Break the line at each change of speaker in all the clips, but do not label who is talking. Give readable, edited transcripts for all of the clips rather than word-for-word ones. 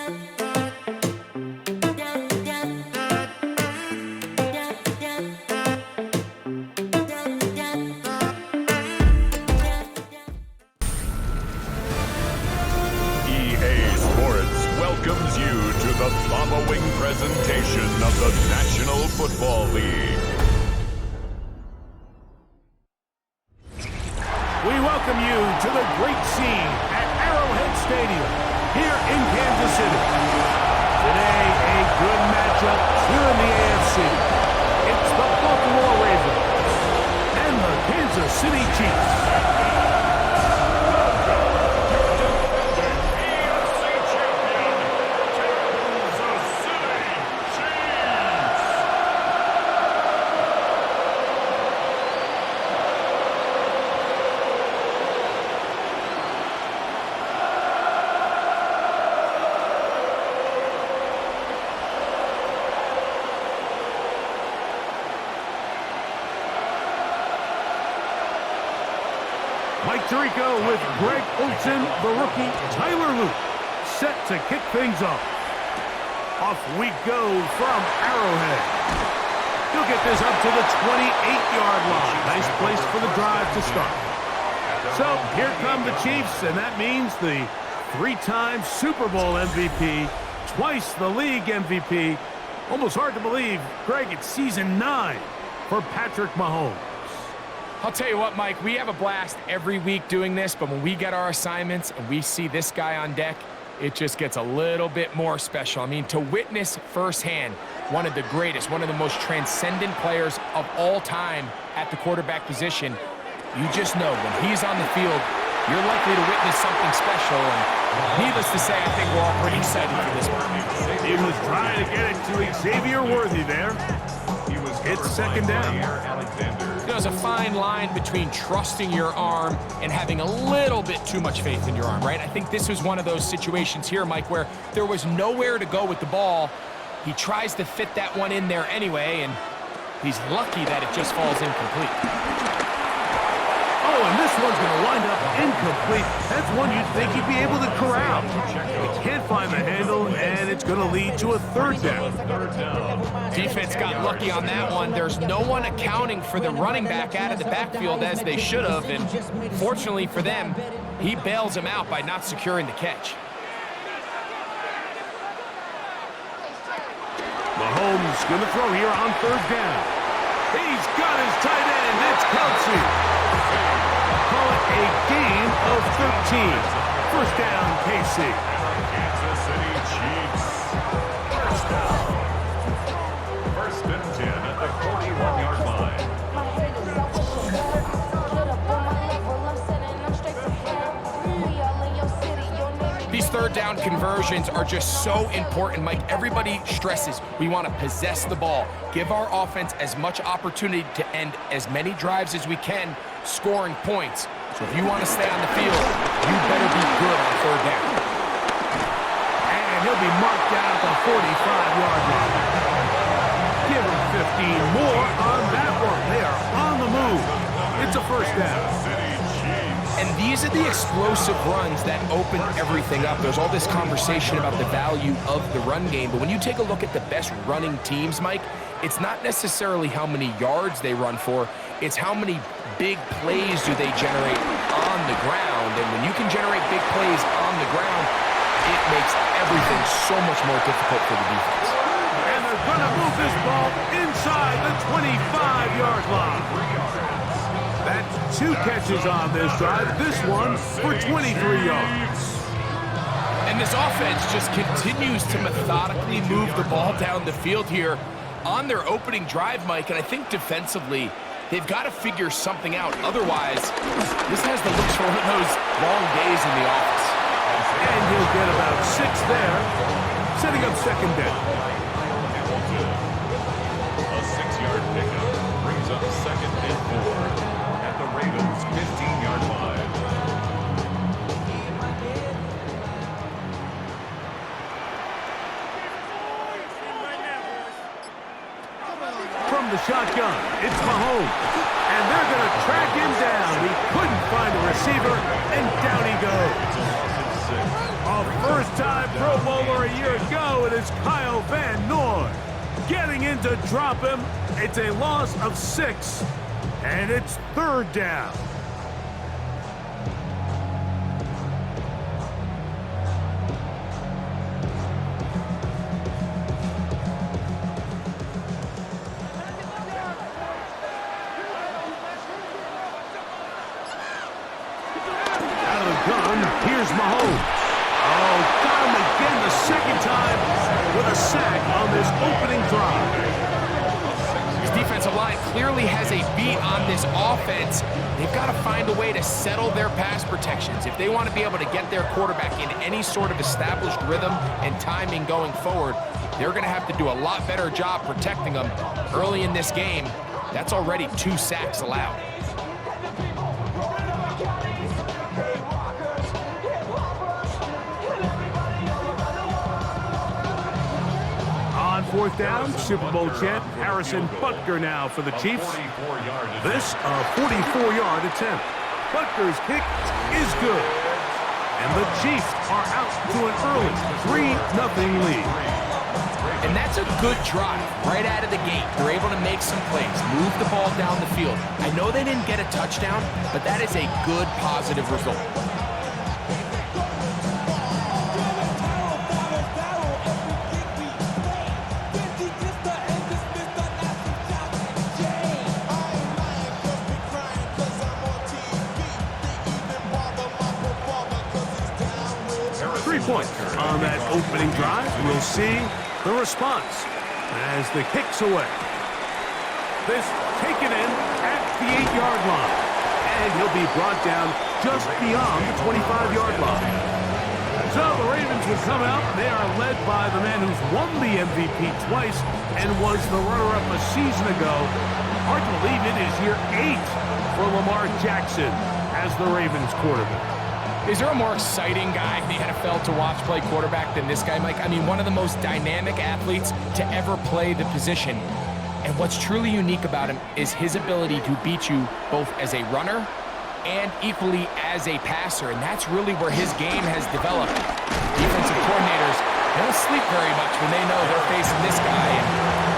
Welcomes you to the following presentation of the National Football League.
We welcome you to the great scene at Arrowhead Stadium here in Kansas City. Today, a good matchup here in the AFC. It's the Baltimore Ravens and the Kansas City Chiefs. Mike Tirico with Greg Olsen, the rookie, Tyler Luke, set to kick things off. Off we go from Arrowhead. He'll get this up to the 28-yard line. Nice place for the drive to start. So here come the Chiefs, and that means the three-time Super Bowl MVP, twice the league MVP. Almost hard to believe, Greg, it's season 9 for Patrick Mahomes.
I'll tell you what, Mike, we have a blast every week doing this, but when we get our assignments and we see this guy on deck, it just gets a little bit more special. I mean, to witness firsthand one of the greatest, one of the most transcendent players of all time at the quarterback position, you just know when he's on the field, you're likely to witness something special. And needless to say, I think we're all pretty excited for this one.
He was trying to get it to Xavier Worthy there. It's second down.
There's a fine line between trusting your arm and having a little bit too much faith in your arm, right? I think this was one of those situations here, Mike, where there was nowhere to go with the ball. He tries to fit that one in there anyway, and he's lucky that it just falls incomplete.
Oh, and this one's going to wind up incomplete. That's one you'd think he'd be able to corral. He can't find the handle, and it's going to lead to a third down.
Defense got lucky on that one. There's no one accounting for the running back out of the backfield as they should have, and fortunately for them, he bails him out by not securing the catch.
Mahomes going to throw here on third down. He's got his tight end. It's Kelsey. Call it a gain of 13. First down, KC.
Kansas City Chiefs. First down. First and 10 at the 41-yard line.
These third down conversions are just so important, Mike. Everybody stresses we want to possess the ball, give our offense as much opportunity to end as many drives as we can, scoring points. So if you want to stay on the field, you better be good on third down.
And he'll be marked down at the 45-yard line. Give him 15 more on that one. They are on the move. It's a first down.
And these are the explosive runs that open everything up. There's all this conversation about the value of the run game, but when you take a look at the best running teams, Mike, it's not necessarily how many yards they run for, it's how many big plays do they generate on the ground. And when you can generate big plays on the ground, it makes everything so much more difficult for the defense.
And they're going to move this ball inside the 25-yard line. That's 2 catches on this drive. This one for 23 yards.
And this offense just continues to methodically move the ball down the field here on their opening drive, Mike. And I think defensively, they've got to figure something out. Otherwise, this has the looks for one of those long days in the office.
And he'll get about 6 there, setting up second down.
A 6-yard pickup brings up second and 4 at the Ravens' 15-yard line.
From the shotgun, it's Mahomes. And they're going to track him down. He couldn't find a receiver, and down he goes. A first-time Pro Bowler a year Here's Kyle Van Noy getting in to drop him. It's a loss of 6, and it's 3rd down. Out of the gun, here's Mahomes. Oh, got him again the second time with a sack on this opening drive.
His defensive line clearly has a beat on this offense. They've got to find a way to settle their pass protections. If they want to be able to get their quarterback in any sort of established rhythm and timing going forward, they're going to have to do a lot better job protecting them early in this game. That's already 2 sacks allowed.
On 4th down, Super Bowl champ Harrison Butker now for the Chiefs. This a 44-yard attempt. Butker's kick is good. And the Chiefs are out to an early 3-0 lead.
And that's a good drive right out of the gate. They're able to make some plays, move the ball down the field. I know they didn't get a touchdown, but that is a good positive result.
Point on that opening drive. We'll see the response as the kick's away. This taken in at the 8-yard line, and he'll be brought down just beyond the 25-yard line. So the Ravens will come out. They are led by the man who's won the MVP twice and was the runner-up a season ago. Hard to believe it is year 8 for Lamar Jackson as the Ravens quarterback.
Is there a more exciting guy in the NFL to watch play quarterback than this guy, Mike? I mean, one of the most dynamic athletes to ever play the position. And what's truly unique about him is his ability to beat you both as a runner and equally as a passer. And that's really where his game has developed. Defensive coordinators don't sleep very much when they know they're facing this guy and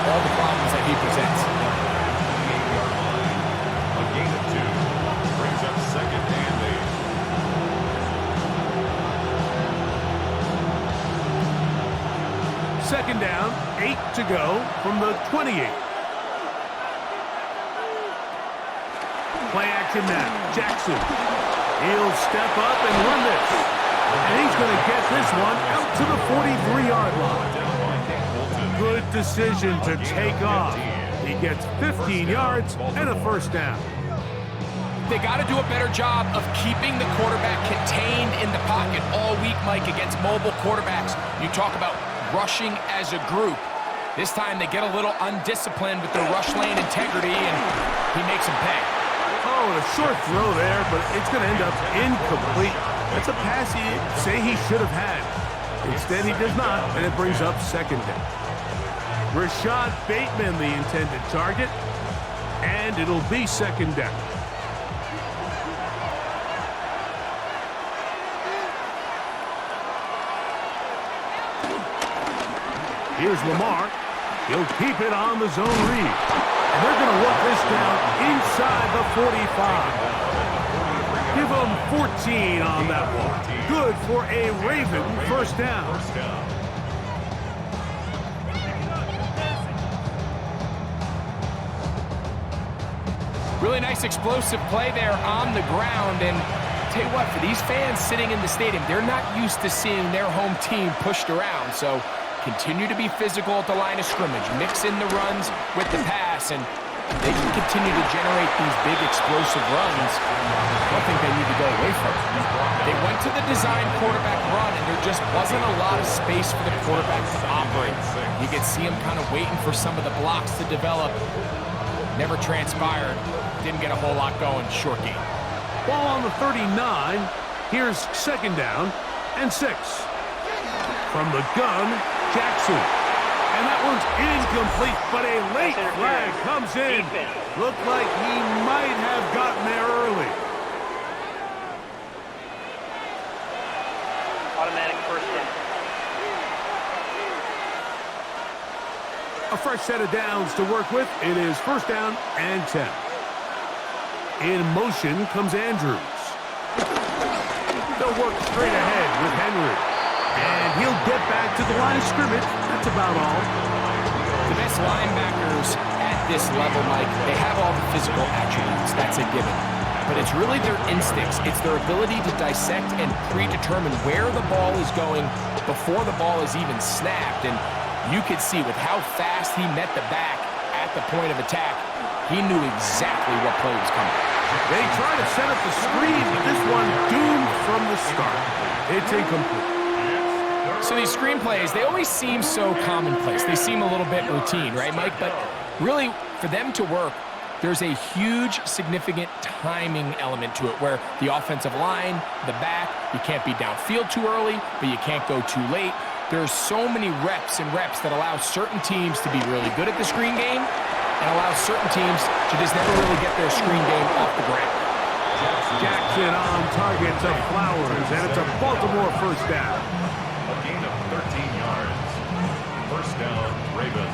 all the problems that he presents.
A gain of 2 brings up 2nd and 8.
Second down, 8 to go from the 28. Play action now. Jackson. He'll step up and run this. And he's going to get this one out to the 43-yard line. Good decision to take off. He gets 15 yards and a 1st down.
They got to do a better job of keeping the quarterback contained in the pocket all week, Mike, against mobile quarterbacks. You talk about rushing as a group. This time they get a little undisciplined with their rush lane integrity, and he makes them pay.
Oh, and a short throw there, but it's going to end up incomplete. That's a pass he'd say he should have had. Instead, he does not, and it brings up 2nd down. Rashad Bateman, the intended target, and it'll be 2nd down. Here's Lamar. He'll keep it on the zone read. And they're going to work this down inside the 45. Give them 14 on that one. Good for a Raven 1st down.
Really nice explosive play there on the ground. And I'll tell you what, for these fans sitting in the stadium, they're not used to seeing their home team pushed around. So continue to be physical at the line of scrimmage. Mix in the runs with the pass, and they can continue to generate these big explosive runs. I don't think they need to go away from it. They went to the design quarterback run, and there just wasn't a lot of space for the quarterback to operate. You could see him kind of waiting for some of the blocks to develop. Never transpired. Didn't get a whole lot going. Short game.
Ball on the 39. Here's 2nd down and 6. From the gun, Jackson. And that one's incomplete, but a late flag comes in. Looked like he might have gotten there early.
Automatic 1st down.
A fresh set of downs to work with. It is first down and 10. In motion comes Andrews. They'll work straight ahead with Henry. And he'll get back to the line of scrimmage. That's about all.
The best linebackers at this level, Mike, they have all the physical attributes. That's a given. But it's really their instincts. It's their ability to dissect and predetermine where the ball is going before the ball is even snapped. And you could see with how fast he met the back at the point of attack, he knew exactly what play was coming.
They try to set up the screen, but this one doomed from the start. It's incomplete.
So these screenplays, they always seem so commonplace. They seem a little bit routine, right, Mike? But really, for them to work, there's a huge, significant timing element to it where the offensive line, the back, you can't be downfield too early, but you can't go too late. There's so many reps and reps that allow certain teams to be really good at the screen game and allow certain teams to just never really get their screen game off the ground.
Jackson on target to Flowers, and it's a Baltimore first down.
A gain of 13 yards. First down, Ravens.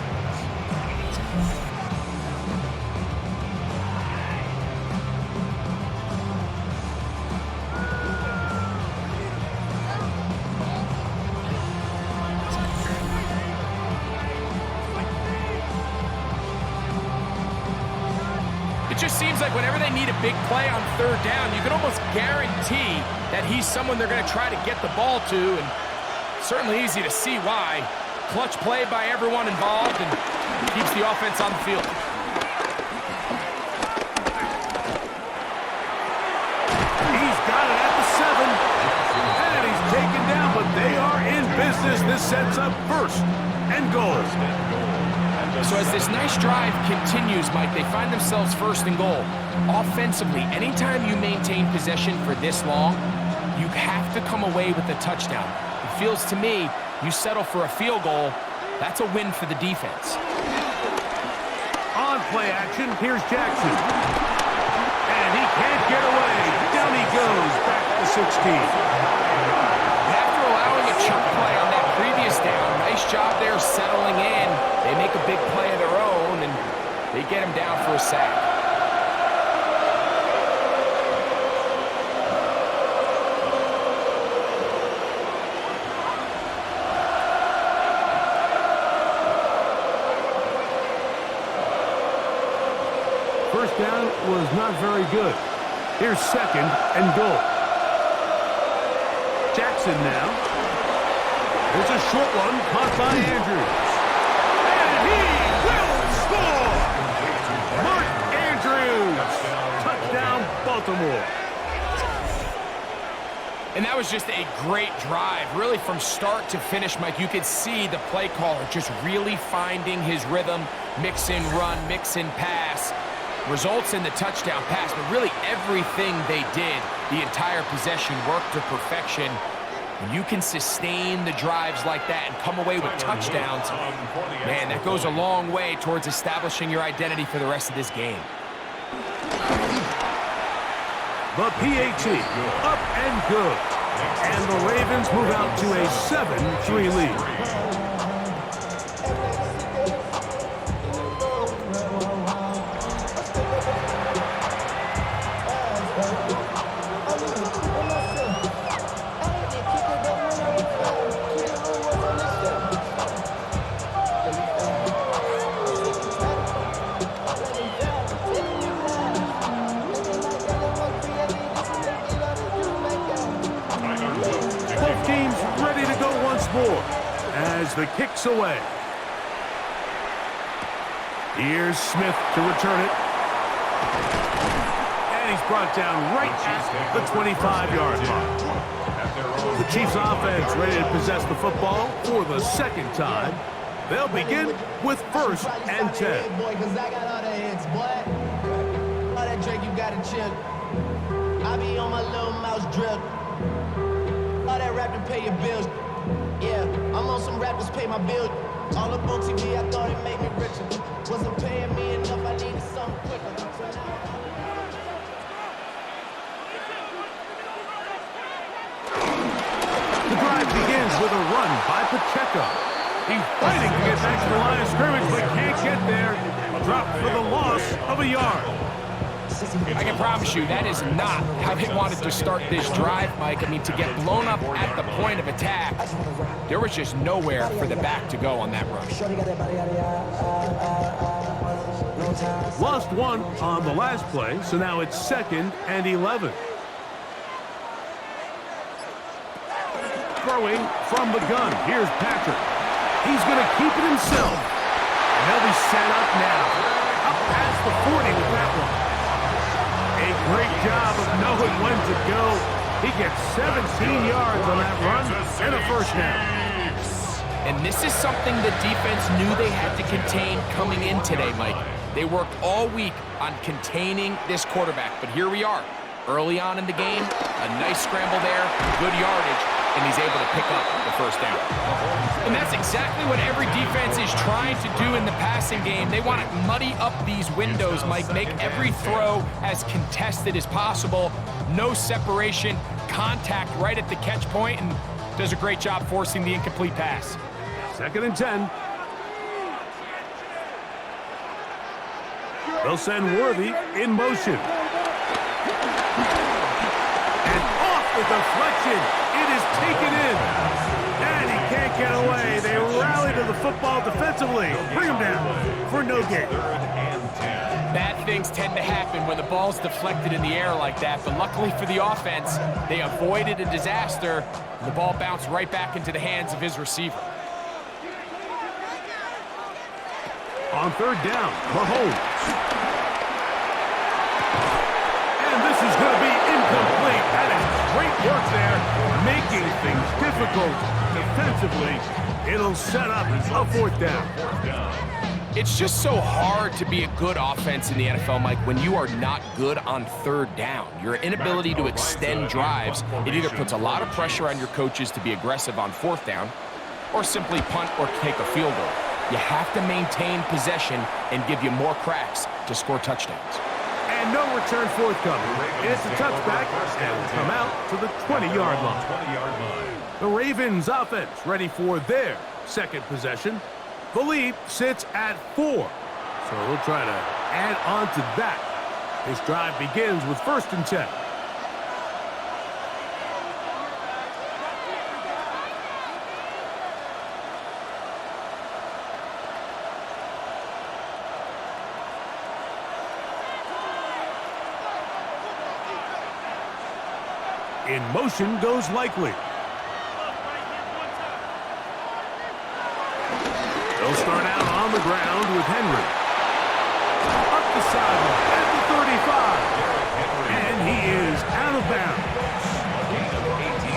It just seems like whenever they need a big play on third down, you can almost guarantee that he's someone they're going to try to get the ball to, and certainly easy to see why. Clutch play by everyone involved and keeps the offense on the field.
He's got it at the 7. And he's taken down, but they are in business. This sets up first and goal.
So as this nice drive continues, Mike, they find themselves first and goal. Offensively, anytime you maintain possession for this long, you have to come away with a touchdown. It feels to me, you settle for a field goal, that's a win for the defense.
On play action, here's Jackson. And he can't get away. Down he goes, back to 16.
After allowing a chunk play on that previous down, nice job there settling in. They make a big play of their own, and they get him down for a sack.
First down was not very good. Here's second and goal. Jackson now. There's a short one caught by Andrews. And he will score! Mark Andrews! Touchdown, Baltimore.
And that was just a great drive. Really from start to finish, Mike, you could see the play caller just really finding his rhythm. Mix in run, mix in pass. Results in the touchdown pass, but really everything they did, the entire possession worked to perfection. When you can sustain the drives like that and come away with touchdowns, man, that goes a long way towards establishing your identity for the rest of this game.
The PAT, up and good. And the Ravens move out to a 7-3 lead. As the kick's away. Here's Smith to return it. And he's brought down right at the 25-yard line. The Chiefs offense ready to possess the football for the second time. They'll begin with first and 10.
Boy, 'cause I got all the hits, boy. All that Drake, you gotta chill. I be on my little mouse drip. All that rap to pay your bills. Yeah, I'm on some rappers pay my bill. All up on TV, I thought it made me richer. Wasn't paying me enough, I needed something quicker. So now
the drive begins with a run by Pacheco. He's fighting to get back to the line of scrimmage, but can't get there. Drop for the loss of a yard.
I can promise you that is not how they wanted to start this drive, Mike. I mean, to get blown up at the point of attack, there was just nowhere for the back to go on that run.
Lost one on the last play, so now it's 2nd and 11. Throwing from the gun. Here's Patrick. He's going to keep it himself. And he'll be set up now. Up past the 40 with that one. A great job of knowing when to go. He gets 17 yards on that run and a first down.
And this is something the defense knew they had to contain coming in today, Mike. They worked all week on containing this quarterback, but here we are. Early on in the game, a nice scramble there, good yardage, and he's able to pick up the first down. And that's exactly what every defense is trying to do in the passing game. They want to muddy up these windows, Mike, make every throw as contested as possible. No separation, contact right at the catch point, and does a great job forcing the incomplete pass.
2nd and 10. They'll send Worthy in motion. And off the deflection. It is taken in. And he can't get away. They rally to the football defensively. Bring him down for no gain.
Bad things tend to happen when the ball's deflected in the air like that, but luckily for the offense, they avoided a disaster. The ball bounced right back into the hands of his receiver.
On 3rd down, Mahomes. And this is going to be incomplete. That is great work there, making things difficult defensively. It'll set up a 4th down.
It's just so hard to be a good offense in the NFL, Mike, when you are not good on 3rd down. Your inability to extend drives, it either puts a lot of pressure on your coaches to be aggressive on 4th down or simply punt or take a field goal. You have to maintain possession and give you more cracks to score touchdowns.
And no return forthcoming. It's a touchback and will come out to the 20-yard line. The Ravens offense ready for their 2nd possession. The lead sits at 4. So we'll try to add on to that. This drive begins with 1st and 10. In motion goes Likely. They'll start out on the ground with Henry. Up the sideline at the 35. And he is out of bounds.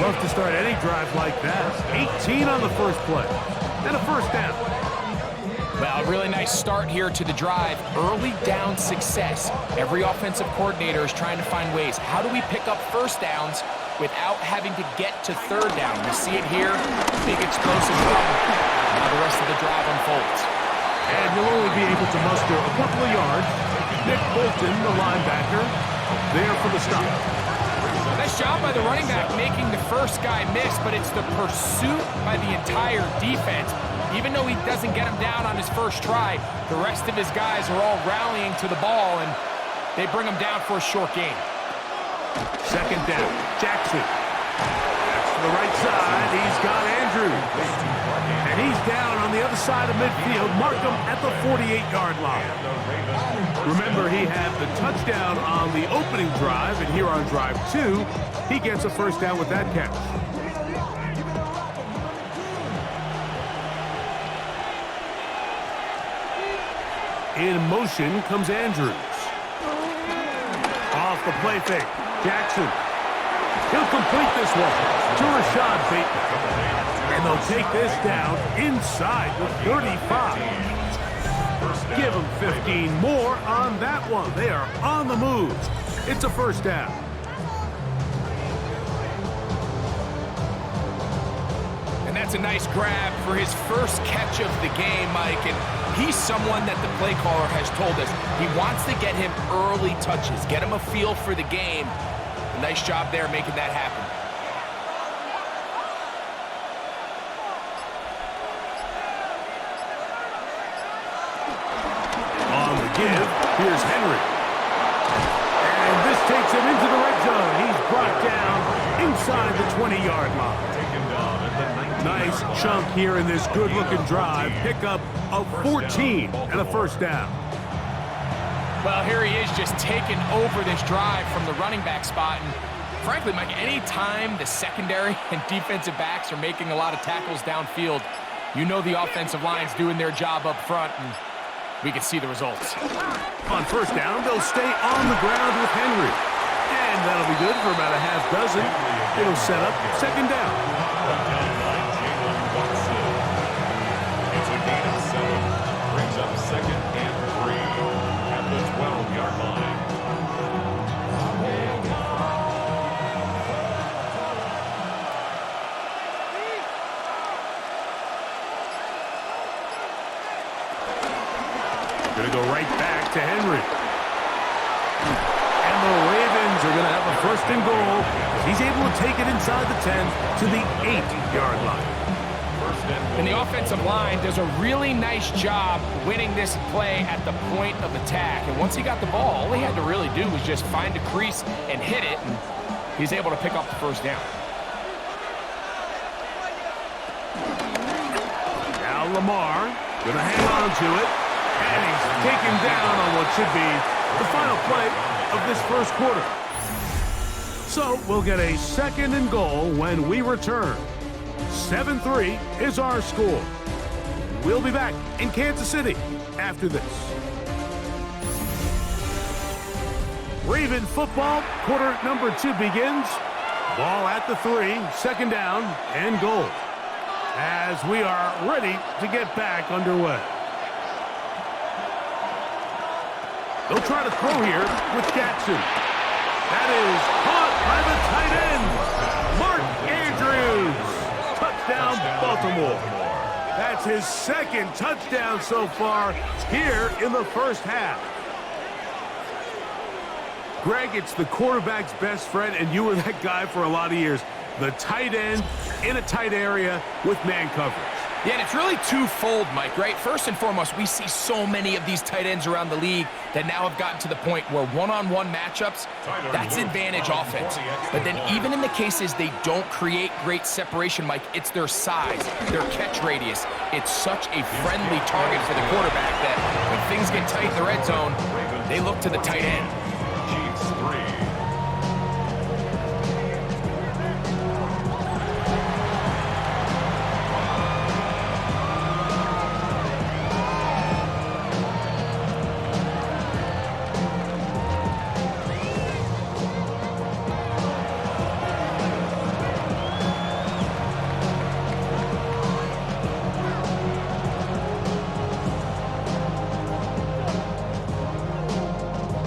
Love to start any drive like that. 18 on the first play. And a first down.
Well, a really nice start here to the drive. Early down success. Every offensive coordinator is trying to find ways. How do we pick up first downs without having to get to 3rd down? We see it here. Big explosive run. Now the rest of the drive unfolds.
And you'll only be able to muster a couple of yards. Nick Bolton, the linebacker, there for the stop.
Nice job by the running back making the first guy miss, but it's the pursuit by the entire defense. Even though he doesn't get him down on his first try, the rest of his guys are all rallying to the ball, and they bring him down for a short gain.
2nd down, Jackson. That's to the right side. He's got Andrews. And he's down on the other side of midfield. Mark him at the 48-yard line. Remember, he had the touchdown on the opening drive, and here on drive 2, he gets a first down with that catch. In motion comes Andrews. Off the play fake, Jackson. He'll complete this one to Rashad Bateman. And they'll take this down inside the 35. Give them 15 more on that one. They are on the move. It's a first down.
And that's a nice grab for his first catch of the game, Mike. And he's someone that the play caller has told us he wants to get him early touches, get him a feel for the game. A nice job there making that happen.
give. Here's Henry. And this takes him into the red zone. He's brought down inside the 20-yard line.
Taken down at the 19.
Nice chunk here in this good-looking drive. Pickup of 14 and a first down.
Well, here he is just taking over this drive from the running back spot. And frankly, Mike, any time the secondary and defensive backs are making a lot of tackles downfield, you know the offensive line's doing their job up front, and we can see the results.
On first down, they'll stay on the ground with Henry. And that'll be good for about a half dozen. It'll set up second down.
It's a gain of 7. Brings up second and 3 at the 12-yard line.
Going to go right back to Henry. And the Ravens are going to have a first and goal. He's able to take it inside the 10 to the 8-yard line.
And the offensive line does a really nice job winning this play at the point of attack. And once he got the ball, all he had to really do was just find a crease and hit it, and he's able to pick up the first down.
Now Lamar going to hang on to it. And he's taken down on what should be the final play of this first quarter. So we'll get a second and goal when we return. 7-3 is our score. We'll be back in Kansas City after this. Raven football, quarter number 2 begins. Ball at the 3, second down and goal. As we are ready to get back underway. They'll try to throw here with Jackson. That is caught by the tight end, Mark Andrews. Touchdown, Baltimore. That's his second touchdown so far here in the first half. Greg, it's the quarterback's best friend, and you were that guy for a lot of years. The tight end in a tight area with man coverage.
Yeah, and it's really twofold, Mike, right? First and foremost, we see so many of these tight ends around the league that now have gotten to the point where one-on-one matchups, that's advantage offense. But then even in the cases they don't create great separation, Mike, it's their size, their catch radius. It's such a friendly target for the quarterback that when things get tight in the red zone, they look to the tight end.
Chiefs 3.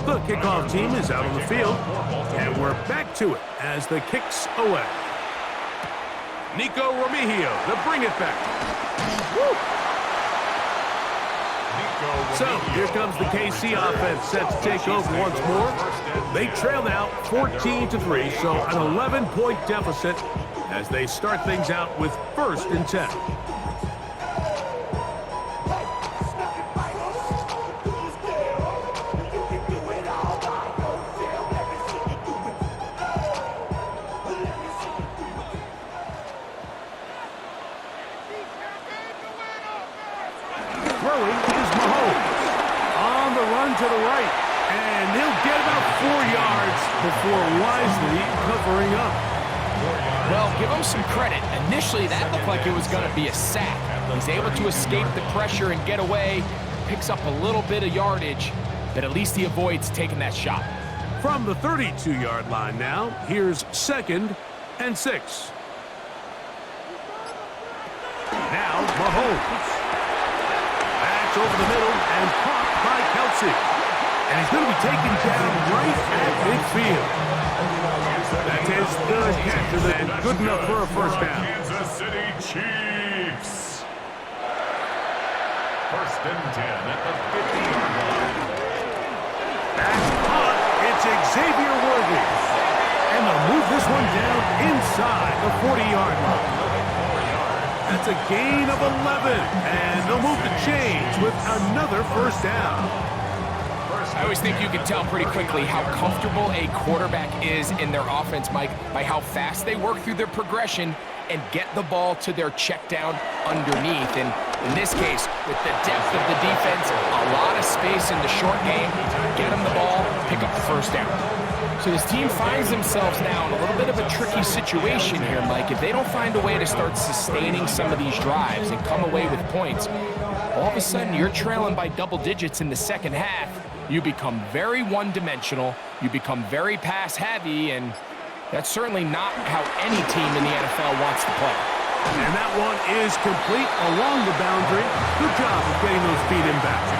The kickoff team is out on the field, and we're back to it as the kick's away. Nico Remigio to bring it back. Woo! So here comes the KC offense set to take over once more. They trail now 14-3, so an 11-point deficit as they start things out with first and 10. Throwing is Mahomes. On the run to the right. And he'll get about 4 yards before wisely covering up.
Well, give him some credit. Initially, that looked like it was going to be a sack. He's able to escape the pressure and get away. Picks up a little bit of yardage, but at least he avoids taking that shot.
From the 32-yard line now, here's second and 6. Now Mahomes. Backs over the middle and caught by Kelsey. And he's going to be taken down right at midfield. That's his third catch, and good enough for a first down.
Kansas City Chiefs. First and 10 at the 50-yard line.
That's caught. It's Xavier Worthy. And they'll move this one down inside the 40-yard line. That's a gain of 11. And they'll move the chains with another first down.
I always think you can tell pretty quickly how comfortable a quarterback is in their offense, Mike, by how fast they work through their progression and get the ball to their check down underneath. And in this case, with the depth of the defense, a lot of space in the short game, get them the ball, pick up the first down. So this team finds themselves now in a little bit of a tricky situation here, Mike. If they don't find a way to start sustaining some of these drives and come away with points, all of a sudden you're trailing by double digits in the second half. You become very one-dimensional, you become very pass-heavy, and that's certainly not how any team in the NFL wants to play.
And that one is complete along the boundary. Good job of getting those feet in bounds.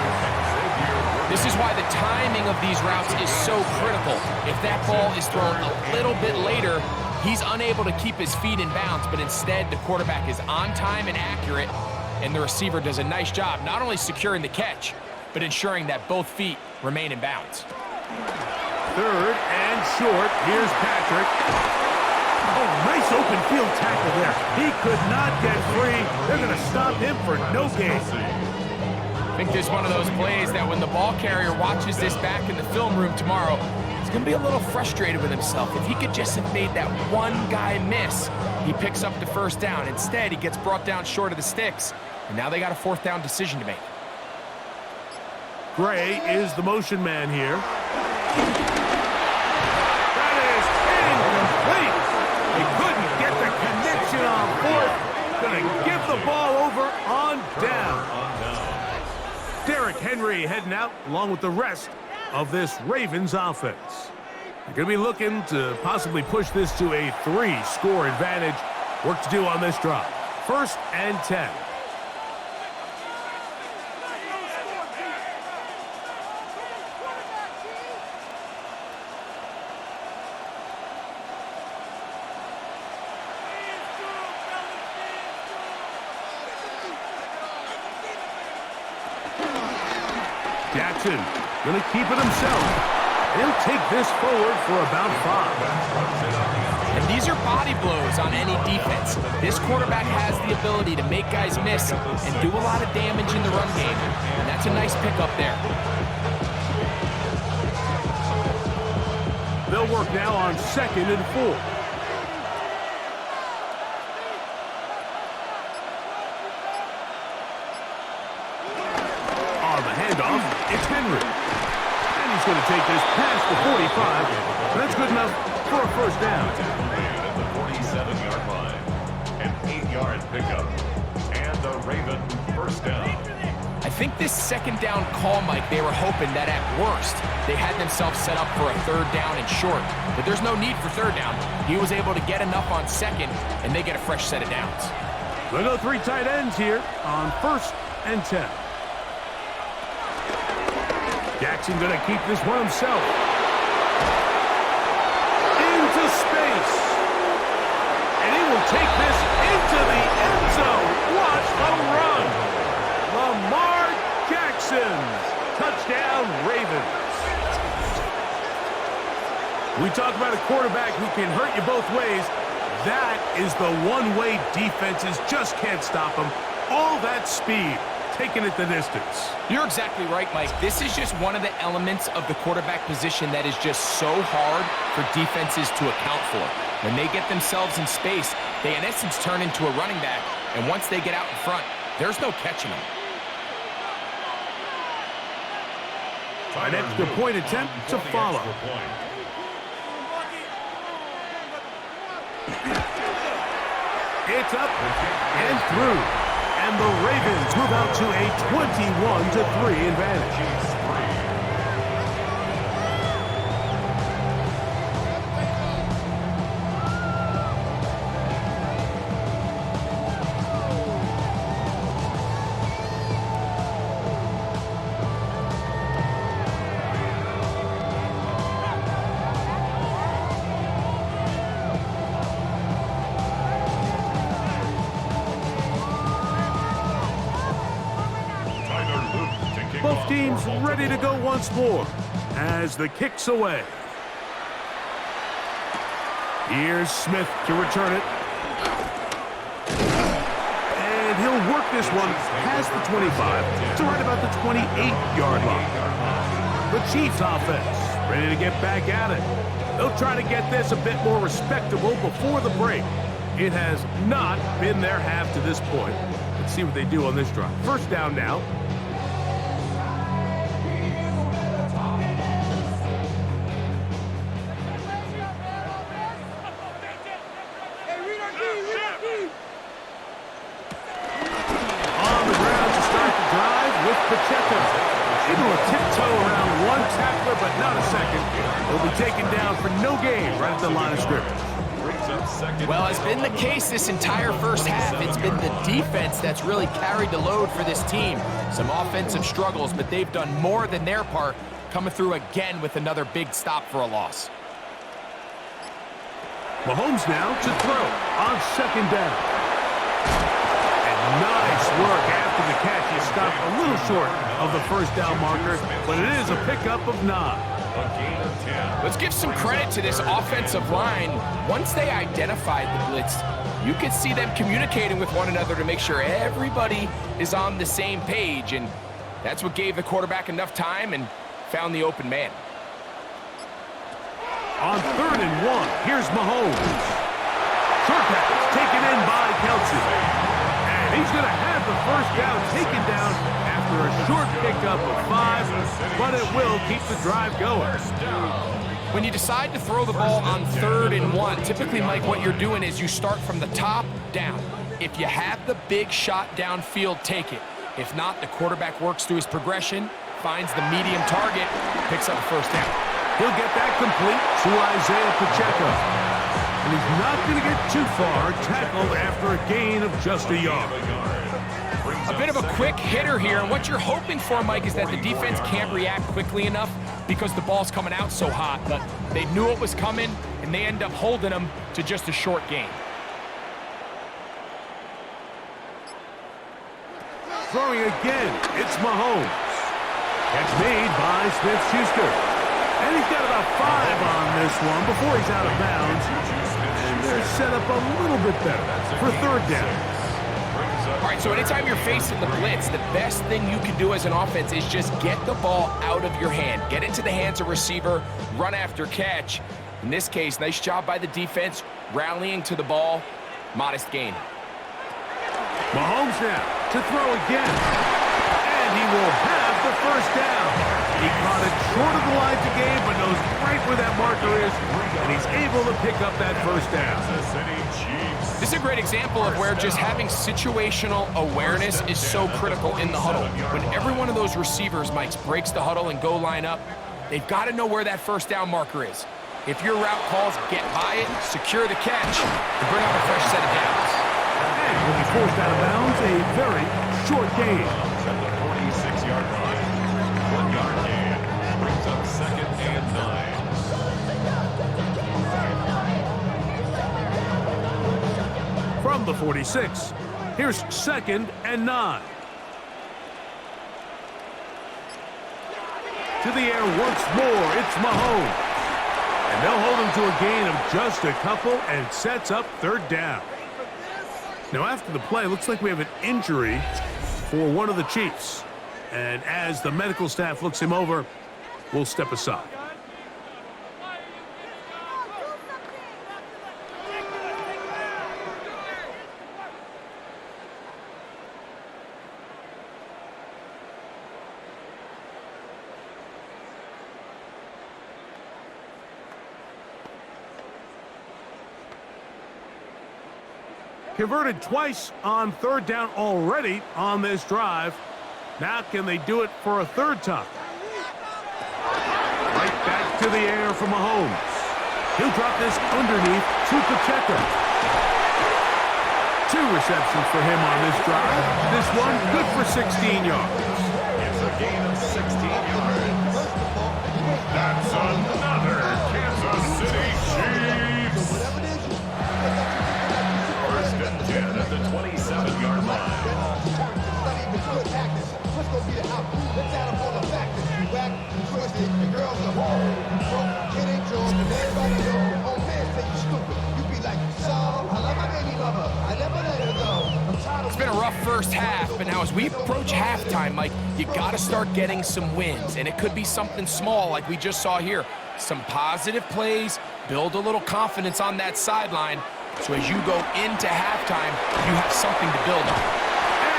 This is why the timing of these routes is so critical. If that ball is thrown a little bit later, he's unable to keep his feet in bounds, but instead the quarterback is on time and accurate, and the receiver does a nice job not only securing the catch, but ensuring that both feet remain in bounds.
Third and short. Here's Patrick. Oh, nice open field tackle there. He could not get free. They're going to stop him for no gain.
I think this is one of those plays that when the ball carrier watches this back in the film room tomorrow, he's going to be a little frustrated with himself. If he could just have made that one guy miss, he picks up the first down. Instead, he gets brought down short of the sticks, and now they got a fourth down decision to make.
Gray is the motion man here. That is incomplete. They couldn't get the connection on fourth. Going to give the ball over on down. Derrick Henry heading out along with the rest of this Ravens offense. They're going to be looking to possibly push this to a 3-score advantage. Work to do on this drive. 1st and 10. Jackson going to keep it himself. He'll take this forward for about 5.
And these are body blows on any defense. This quarterback has the ability to make guys miss and do a lot of damage in the run game. And that's a nice pickup there.
They'll work now on 2nd and 4. It's Henry. And he's going to take this past the 45. That's good enough for a first down.
At the 47-yard line. An 8-yard pickup. And the Raven first down.
I think this second down call, Mike, they were hoping that at worst they had themselves set up for a third down and short. But there's no need for third down. He was able to get enough on second, and they get a fresh set of downs.
We'll go 3 tight ends here on 1st and 10. Jackson going to keep this one himself. Into space. And he will take this into the end zone. Watch the run. Lamar Jackson. Touchdown, Ravens. We talk about a quarterback who can hurt you both ways. That is the one-way defenses just can't stop him. All that speed. Taking it the distance.
You're exactly right, Mike. This is just one of the elements of the quarterback position that is just so hard for defenses to account for. When they get themselves in space, they in essence turn into a running back, and once they get out in front, there's no catching them.
An extra point attempt to follow. It's up and through. And the Ravens move out to a 21-3 advantage. Both teams ready to go once more as the kick's away. Here's Smith to return it. And he'll work this one past the 25 to right about the 28-yard line. The Chiefs offense ready to get back at it. They'll try to get this a bit more respectable before the break. It has not been their half to this point. Let's see what they do on this drive. First down now. On the ground to start the drive with Pacheco. Able to tiptoe around one tackler, but not a second. He'll be taken down for no gain right at the line of scrimmage.
Well, it's been the case this entire first half. It's been the defense that's really carried the load for this team. Some offensive struggles, but they've done more than their part, coming through again with another big stop for a loss.
Mahomes now to throw on second down. And nice work after the catch. He stopped a little short of the first down marker, but it is a pickup of 9.
A gain of 10.
Let's give some credit to this offensive line. Once they identified the blitz, you could see them communicating with one another to make sure everybody is on the same page, and that's what gave the quarterback enough time and found the open man.
On 3rd and 1, here's Mahomes. Short pass taken in by Kelsey. And he's going to have the first down taken down after a short pickup of 5, but it will keep the drive going.
When you decide to throw the ball on 3rd and 1, typically, Mike, what you're doing is you start from the top down. If you have the big shot downfield, take it. If not, the quarterback works through his progression, finds the medium target, picks up the first down.
He'll get that complete to Isaiah Pacheco. And he's not going to get too far, tackled after a gain of just a yard.
A bit of a quick hitter here, and what you're hoping for, Mike, is that the defense can't react quickly enough because the ball's coming out so hot, but they knew it was coming, and they end up holding them to just a short gain.
Throwing again, it's Mahomes. Catch made by Smith-Schuster. And he's got about 5 on this one before he's out of bounds. And they're set up a little bit better for 3rd down.
All right, so anytime you're facing the blitz, the best thing you can do as an offense is just get the ball out of your hand. Get into the hands of receiver, run after catch. In this case, nice job by the defense, rallying to the ball, modest gain.
Mahomes now to throw again. And he will have the first down. He caught it short of the line to gain, but knows right where that marker is, and he's able to pick up that first down.
This is a great example of where just having situational awareness is so critical in the huddle. When every one of those receivers, Mike, breaks the huddle and go line up, they've got to know where that first down marker is. If your route calls, get by it, secure the catch, and bring out a fresh set of downs.
And will be forced out of bounds, a very short gain.
At the 46-yard line, 1-yard gain brings up 2nd and 9.
From the 46, here's 2nd and 9. To the air once more, it's Mahomes. And they'll hold him to a gain of just a couple, and it sets up 3rd down. Now, after the play, looks like we have an injury for one of the Chiefs. And as the medical staff looks him over, we'll step aside. Converted twice on 3rd down already on this drive. Now can they do it for a 3rd time? Right back to the air for Mahomes. He'll drop this underneath to Pacheco. 2 receptions for him on this drive. This one good for 16 yards.
It's a gain of 16 yards. That's another Kansas City Chiefs. 1st and 10 at the 27-yard line.
It's been a rough first half. half, but now as we approach halftime, Mike, you got to start getting some wins, and it could be something small like we just saw here. Some positive plays, build a little confidence on that sideline, so as you go into halftime, you have something to build on.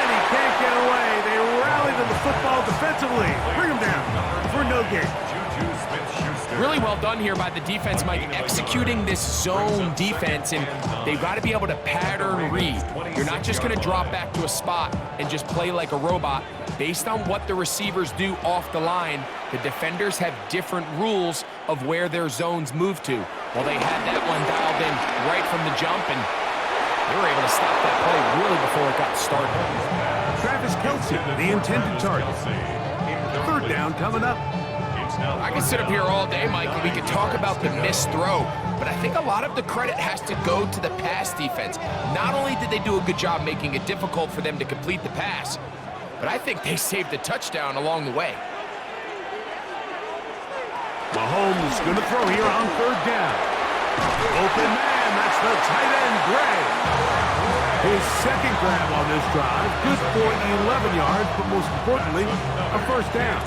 And he can't get away. They rallied to the football defensively. Bring him down for no gain.
Really well done here by the defense, Mike, executing this zone defense, and they've got to be able to pattern read. You're not just going to drop back to a spot and just play like a robot. Based on what the receivers do off the line, the defenders have different rules of where their zones move to. Well, they had that one dialed in right from the jump, and they were able to stop that play really before it got started.
Travis Kelce, the intended target. Third down coming up.
I could sit up here all day, Mike, and we could talk about the missed throw, but I think a lot of the credit has to go to the pass defense. Not only did they do a good job making it difficult for them to complete the pass, but I think they saved the touchdown along the way.
Mahomes going to throw here on third down. Open man, that's the tight end, Gray. His second grab on this drive, good for 11 yards, but most importantly, a first down.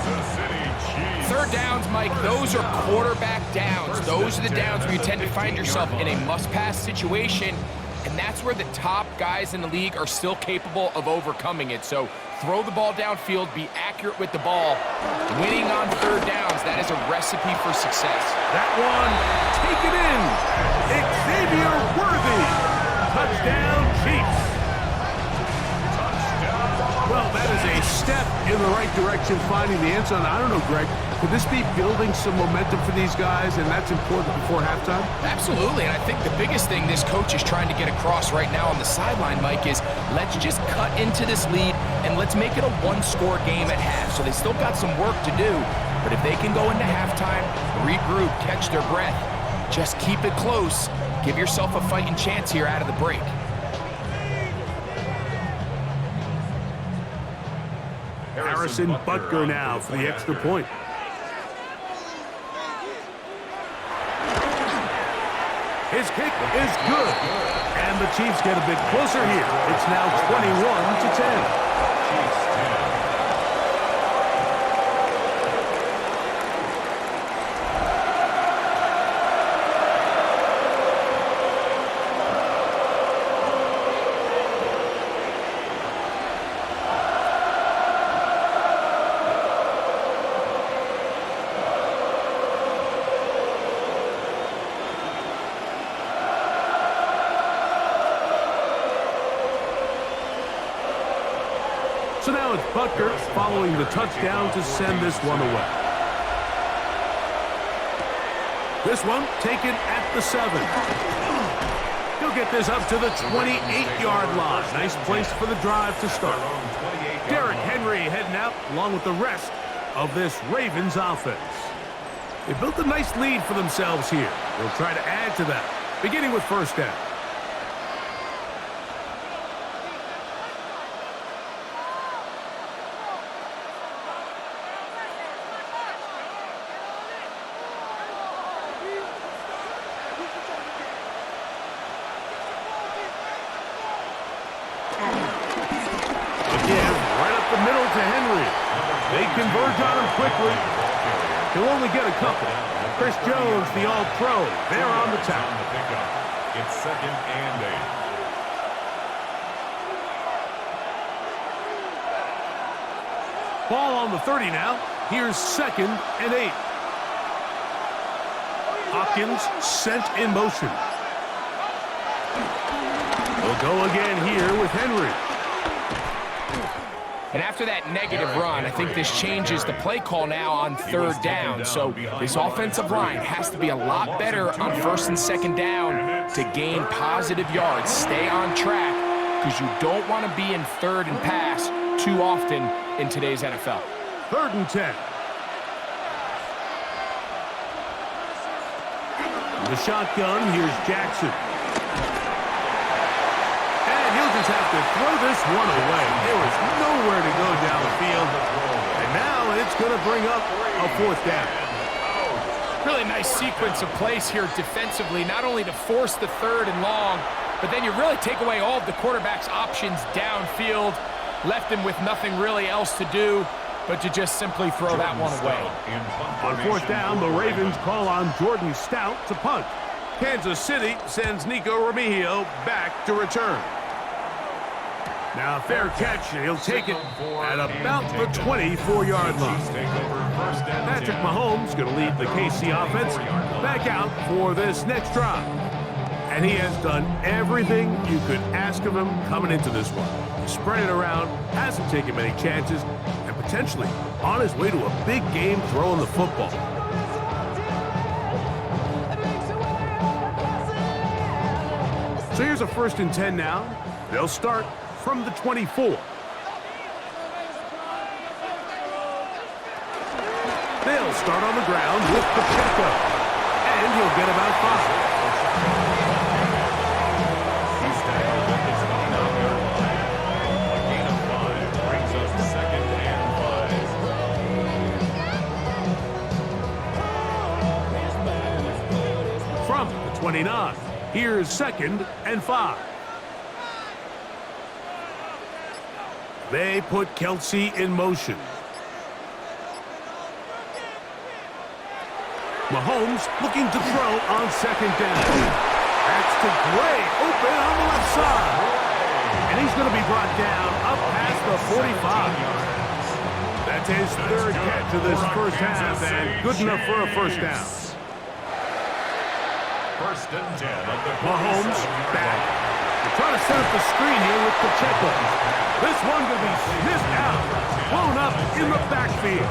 Third downs, Mike, those are quarterback downs. Those are the downs where you tend to find yourself in a must-pass situation, and that's where the top guys in the league are still capable of overcoming it. So throw the ball downfield, be accurate with the ball. Winning on third downs, that is a recipe for success.
That one, take it in. Xavier Worthy. Touchdown, Chiefs. Well, that is a step in the right direction, finding the end zone. I don't know, Greg, could this be building some momentum for these guys, and that's important before halftime?
Absolutely, and I think the biggest thing this coach is trying to get across right now on the sideline, Mike, is let's just cut into this lead, and let's make it a one-score game at half. So they still got some work to do, but if they can go into halftime, regroup, catch their breath, just keep it close, give yourself a fighting chance here out of the break.
Harrison Butker now for the extra point. His kick is good. And the Chiefs get a bit closer here. It's now 21-10. So now it's Butker following the touchdown to send this one away. This one taken at the 7. He'll get this up to the 28-yard line. Nice place for the drive to start. Derrick Henry heading out along with the rest of this Ravens offense. They built a nice lead for themselves here. They'll try to add to that, beginning with first down. Again, right up the middle to Henry. They converge on him quickly. He'll only get a couple. Chris Jones, the all-pro, there on the tackle.
It's 2nd and 8.
Ball on the 30 now. Here's 2nd and 8. Hopkins sent in motion. We'll go again here with Henry.
And after that negative run, I think this changes the play call now on third down. So this offensive line has to be a lot better on 1st and 2nd down to gain positive yards. Stay on track because you don't want to be in 3rd and pass too often in today's NFL.
3rd and 10. The shotgun, here's Jackson. Have to throw this one away. There was nowhere to go down the field. And now it's going to bring up a 4th down.
Really nice sequence of plays here defensively, not only to force the 3rd and long, but then you really take away all of the quarterback's options downfield. Left him with nothing really else to do but to just simply throw that one away.
On fourth down, the Ravens call on Jordan Stout to punt. Kansas City sends Nico Remigio back to return. Now, fair catch, and he'll take it at about the 24-yard line. Patrick Mahomes going to lead the KC offense back out for this next drive. And he has done everything you could ask of him coming into this one. He spread it around, hasn't taken many chances, and potentially on his way to a big game throwing the football. So here's a 1st and 10 now. They'll start from the 24. They'll start on the ground with Pacheco, and he'll get about 5. From the 29, here's 2nd and 5. They put Kelsey in motion. Mahomes looking to throw on 2nd down. That's to Gray, open on the left side. And he's going to be brought down up past the 45. That's his 3rd catch of this first half, and good enough for a 1st down.
1st and 10 of the
Mahomes back. They're trying to set up the screen here with Pacheco. This one will be sniffed out, blown up in the backfield.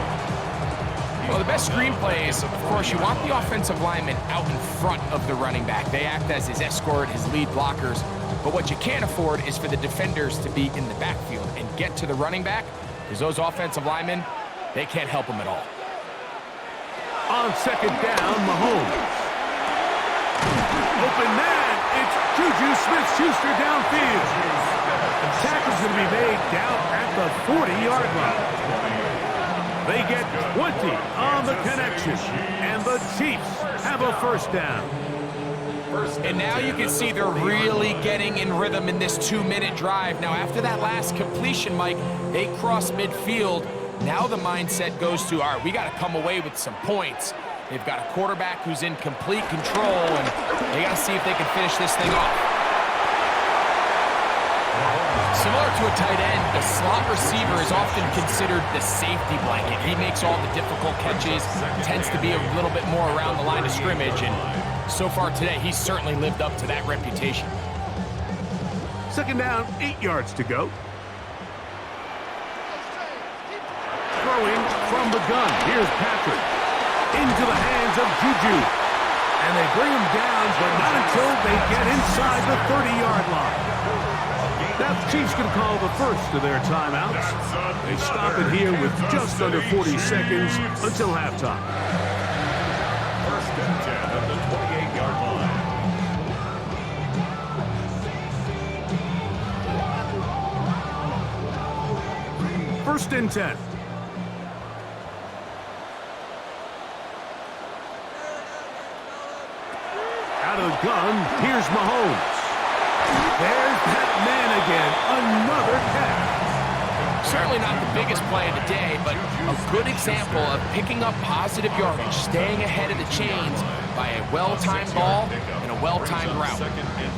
Well, the best screenplay is, of course, you want the offensive lineman out in front of the running back. They act as his escort, his lead blockers. But what you can't afford is for the defenders to be in the backfield and get to the running back, because those offensive linemen, they can't help him at all.
On 2nd down, Mahomes. Open man, it's Juju Smith-Schuster downfield. The tackle's going to be made down at the 40-yard line. They get 20 on the connection, and the Chiefs have a 1st down.
And now you can see they're really getting in rhythm in this 2-minute drive. Now, after that last completion, Mike, they cross midfield. Now the mindset goes to, all right, we got to come away with some points. They've got a quarterback who's in complete control, and they got to see if they can finish this thing off. Similar to a tight end, the slot receiver is often considered the safety blanket. He makes all the difficult catches, tends to be a little bit more around the line of scrimmage, and so far today, he's certainly lived up to that reputation.
2nd down, 8 yards to go. Throwing from the gun. Here's Patrick. Into the hands of Juju. And they bring him down, but not until they get inside the 30-yard line. Now the Chiefs can call the first of their timeouts. They stop it here with just under 40 seconds until halftime.
1st and 10 of the 28-yard line.
First and 10. Out of the gun, here's Mahomes. There's that man again, another catch.
Certainly not the biggest play of the day, but a good example of picking up positive yardage, staying ahead of the chains by a well-timed ball and a well-timed route.
2nd and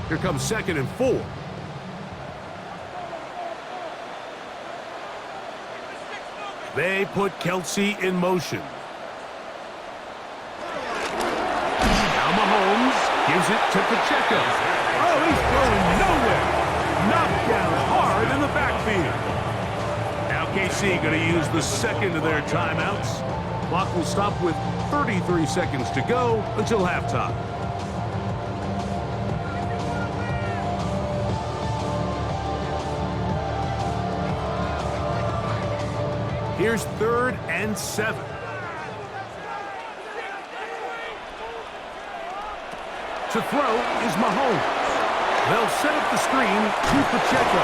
4.
Here comes 2nd and 4. They put Kelsey in motion. Now Mahomes gives it to Pacheco. Oh, he's going nowhere. Knocked down hard in the backfield. Now KC going to use the 2nd of their timeouts. Clock will stop with 33 seconds to go until halftime. Here's 3rd and 7. To throw is Mahomes. They'll set up the screen to Pacheco.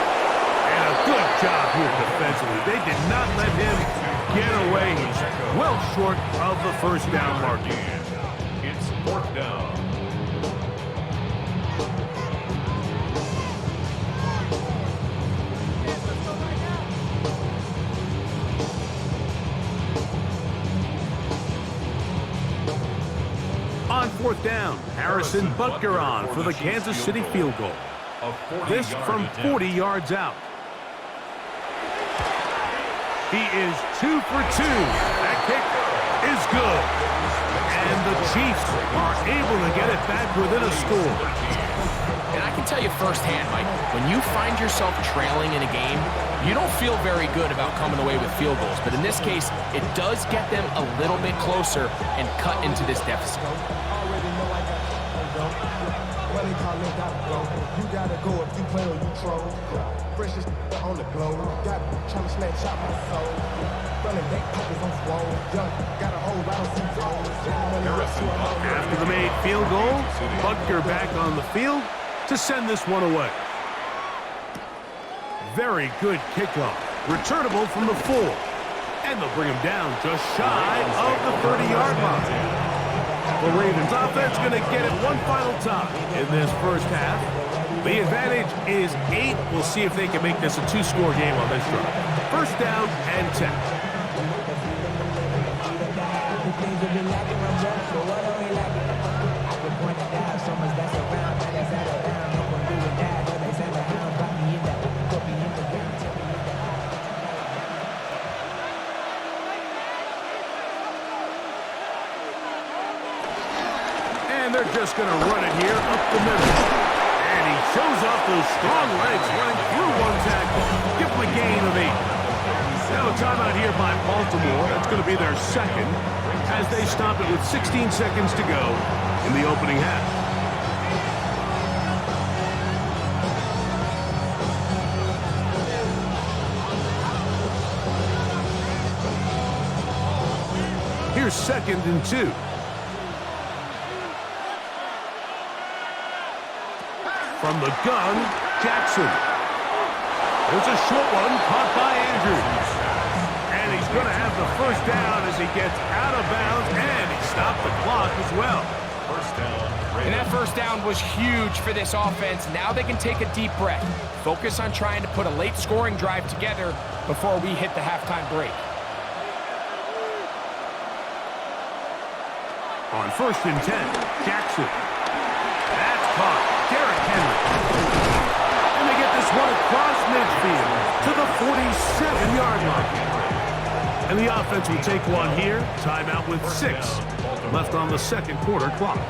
And a good job here defensively. They did not let him get away. He's well short of the 1st down marker.
It's 4th down.
4th down. Harrison Butker on for the Kansas City field goal. This from 40 yards out. He is 2 for 2. That kick is good. And the Chiefs are able to get it back within a score.
And I can tell you firsthand, Mike, when you find yourself trailing in a game, you don't feel very good about coming away with field goals. But in this case, it does get them a little bit closer and cut into this deficit.
You gotta go if you play or you troll. Precious on the globe. Got trying to snatch out my soul. Running back pockets on swole. Young, got a whole lot of
After the made field goal, Butker back on the field to send this one away. Very good kickoff. Returnable from the 4. And they'll bring him down just shy of the 30-yard line. The Ravens offense going to get it one final time in this first half. The advantage is 8. We'll see if they can make this a 2-score game on this drive. First down and 10. And they're just going to run it here up the middle. And he shows off those strong legs running through one tackle. Give him a gain of 8. Now a timeout here by Baltimore. That's going to be their second as they stop it with 16 seconds to go in the opening half. Here's 2nd and 2. From the gun, Jackson. There's a short one caught by Andrews. And he's going to have the first down as he gets out of bounds, and he stopped the clock as well.
First down.
And that first down was huge for this offense. Now they can take a deep breath. Focus on trying to put a late scoring drive together before we hit the halftime break.
On 1st and 10, Jackson. That's caught. Derrick Henry. And they get this one across midfield to the 47-yard line. And the offense will take one here. Timeout with 6 left on the second quarter clock.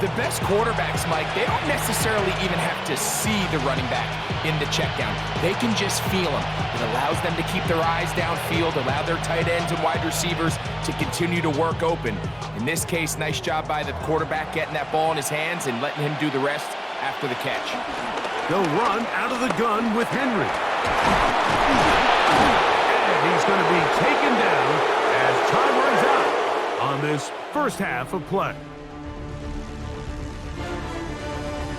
The best quarterbacks, Mike, they don't necessarily even have to see the running back in the check down. They can just feel him. It allows them to keep their eyes downfield, allow their tight ends and wide receivers to continue to work open. In this case, nice job by the quarterback getting that ball in his hands and letting him do the rest after the catch.
They'll run out of the gun with Henry. And he's going to be taken down as time runs out on this first half of play.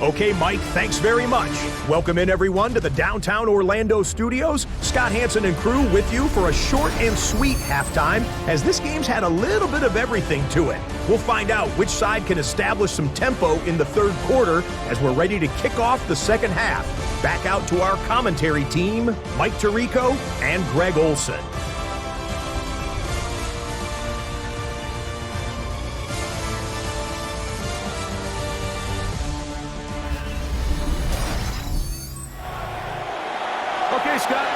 Okay, Mike, thanks very much. Welcome in, everyone, to the downtown Orlando studios. Scott Hansen and crew with you for a short and sweet halftime, as this game's had a little bit of everything to it. We'll find out which side can establish some tempo in the third quarter as we're ready to kick off the second half. Back out to our commentary team, Mike Tirico and Greg Olson.
Okay, Scott.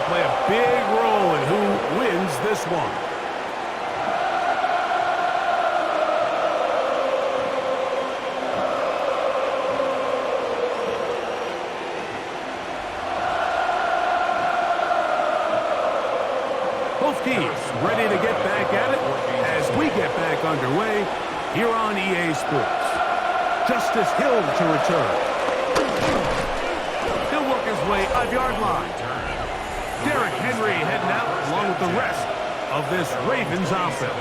play a big role in who wins this one. Both teams ready to get back at it as we get back underway here on EA Sports. Justice Hill to return. He'll work his way 5-yard line. Derrick Henry heading out along with the rest of this Ravens offense.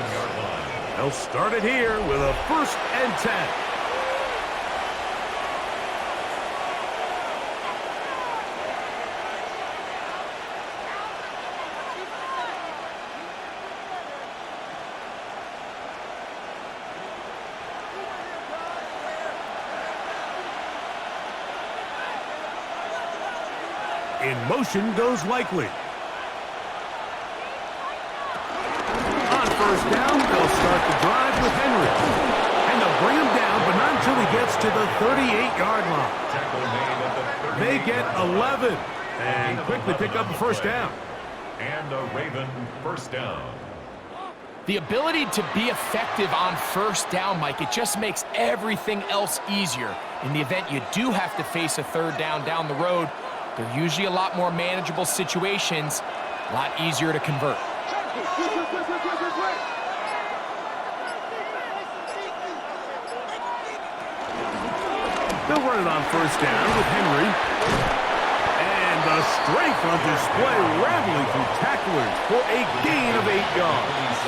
They'll start it here with a 1st and 10. In motion goes Likely. On 1st down, they'll start the drive with Henry. And they'll bring him down, but not until he gets to the 38-yard line. They get 11 and quickly pick up a 1st down.
And a Raven 1st down.
The ability to be effective on 1st down, Mike, it just makes everything else easier. In the event you do have to face a 3rd down the road, they're usually a lot more manageable situations, a lot easier to convert.
They'll run it on 1st down with Henry. And the strength on display, rattling through tacklers for a gain of 8 yards.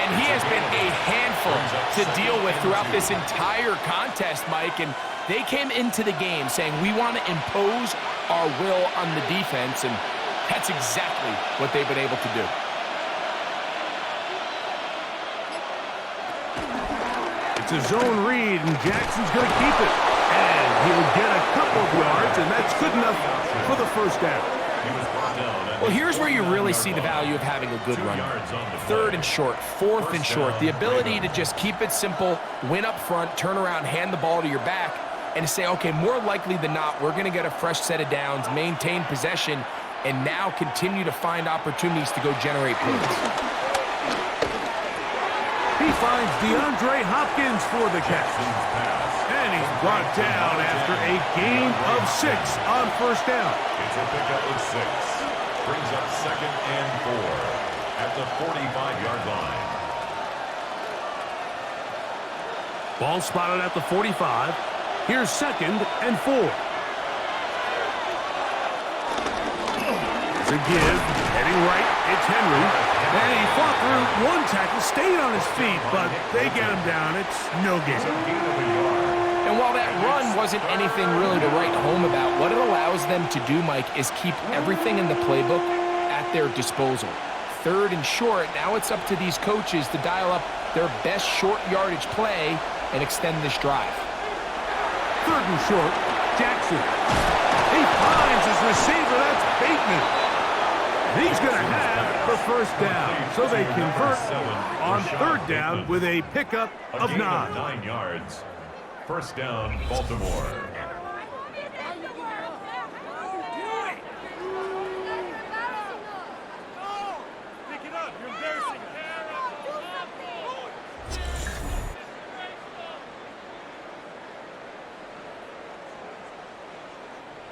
And he has been a handful to deal with throughout this entire contest, Mike. And they came into the game saying, we want to impose our will on the defense, and that's exactly what they've been able to do.
It's a zone read, and Jackson's going to keep it. And he'll get a couple of yards, and that's good enough for the 1st down.
Well, here's where you really see the value of having a good run. 3rd and short, 4th and short. The ability to just keep it simple, win up front, turn around, hand the ball to your back, and say, okay, more likely than not, we're going to get a fresh set of downs, maintain possession, and now continue to find opportunities to go generate points.
He finds DeAndre Hopkins for the catch. And he's brought down after a gain of 6 on 1st down.
It's a pickup of 6. Brings up 2nd and 4 at the 45-yard line.
Ball spotted at the 45. Here's 2nd and 4. It's a give. Heading right, it's Henry. And he fought through one tackle, stayed on his feet, but they get him down. It's no gain.
And while that run wasn't anything really to write home about, what it allows them to do, Mike, is keep everything in the playbook at their disposal. 3rd and short, now it's up to these coaches to dial up their best short yardage play and extend this drive.
3rd and short, Jackson. He finds his receiver, that's Bateman. And he's going to have the 1st down. So they convert on 3rd down with a pickup of 9.
9 yards. 1st down, Baltimore.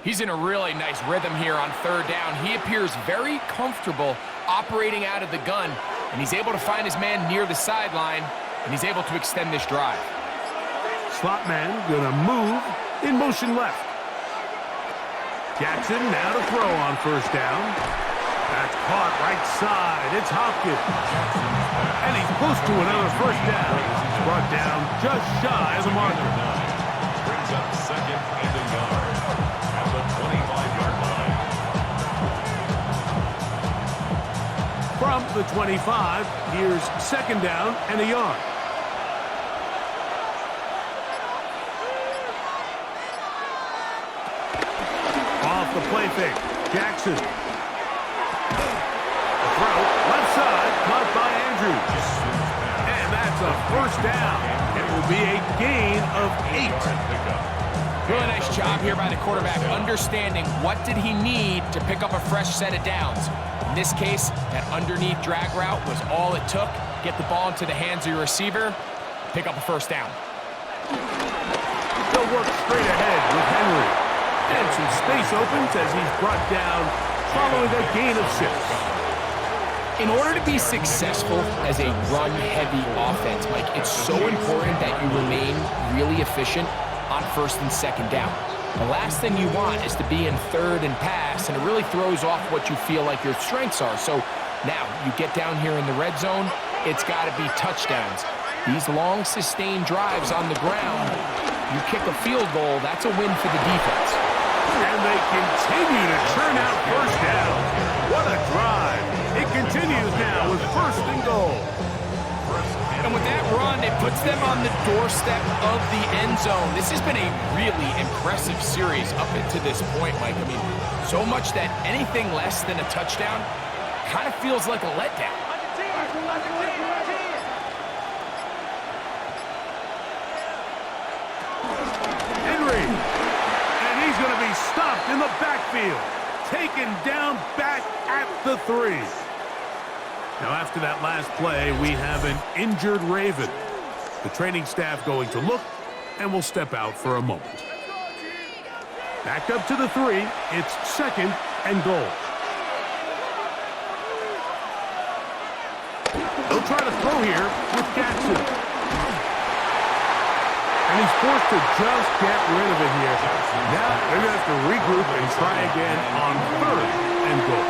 He's in a really nice rhythm here on 3rd down. He appears very comfortable operating out of the gun, and he's able to find his man near the sideline, and he's able to extend this drive.
Slot man gonna move in motion left. Jackson now to throw on 1st down. That's caught right side. It's Hopkins. And he's close to another 1st down. He's brought down just shy of the marker.
Brings up 2nd and a yard at the 25-yard line.
From the 25, here's 2nd down and a yard. Off the play fake, Jackson. The throw, left side, caught by Andrews. And that's a 1st down. It will be a gain of 8.
Really nice job here by the quarterback, understanding what did he need to pick up a fresh set of downs. In this case, that underneath drag route was all it took. Get the ball into the hands of your receiver, pick up a first down.
They'll work straight ahead with Henry. And some space opens as he's brought down following a gain of 6.
In order to be successful as a run-heavy offense, Mike, it's so important that you remain really efficient on first and second down. The last thing you want is to be in third and pass, and it really throws off what you feel like your strengths are. So now you get down here in the red zone, it's got to be touchdowns. These long, sustained drives on the ground, you kick a field goal, that's a win for the defense.
And they continue to churn out first down. What a drive. It continues now with first and goal.
And with that run, it puts them on the doorstep of the end zone. This has been a really impressive series up until this point, Mike. I mean, so much that anything less than a touchdown kind of feels like a letdown.
Henry. And he's going to be stopped in the backfield. Taken down back at the 3. Now, after that last play, we have an injured Raven. The training staff going to look, and will step out for a moment. Back up to the 3. It's second and goal. They'll try to throw here with Jackson. And he's forced to just get rid of it here. Now they're going to have to regroup and try again on third and goal.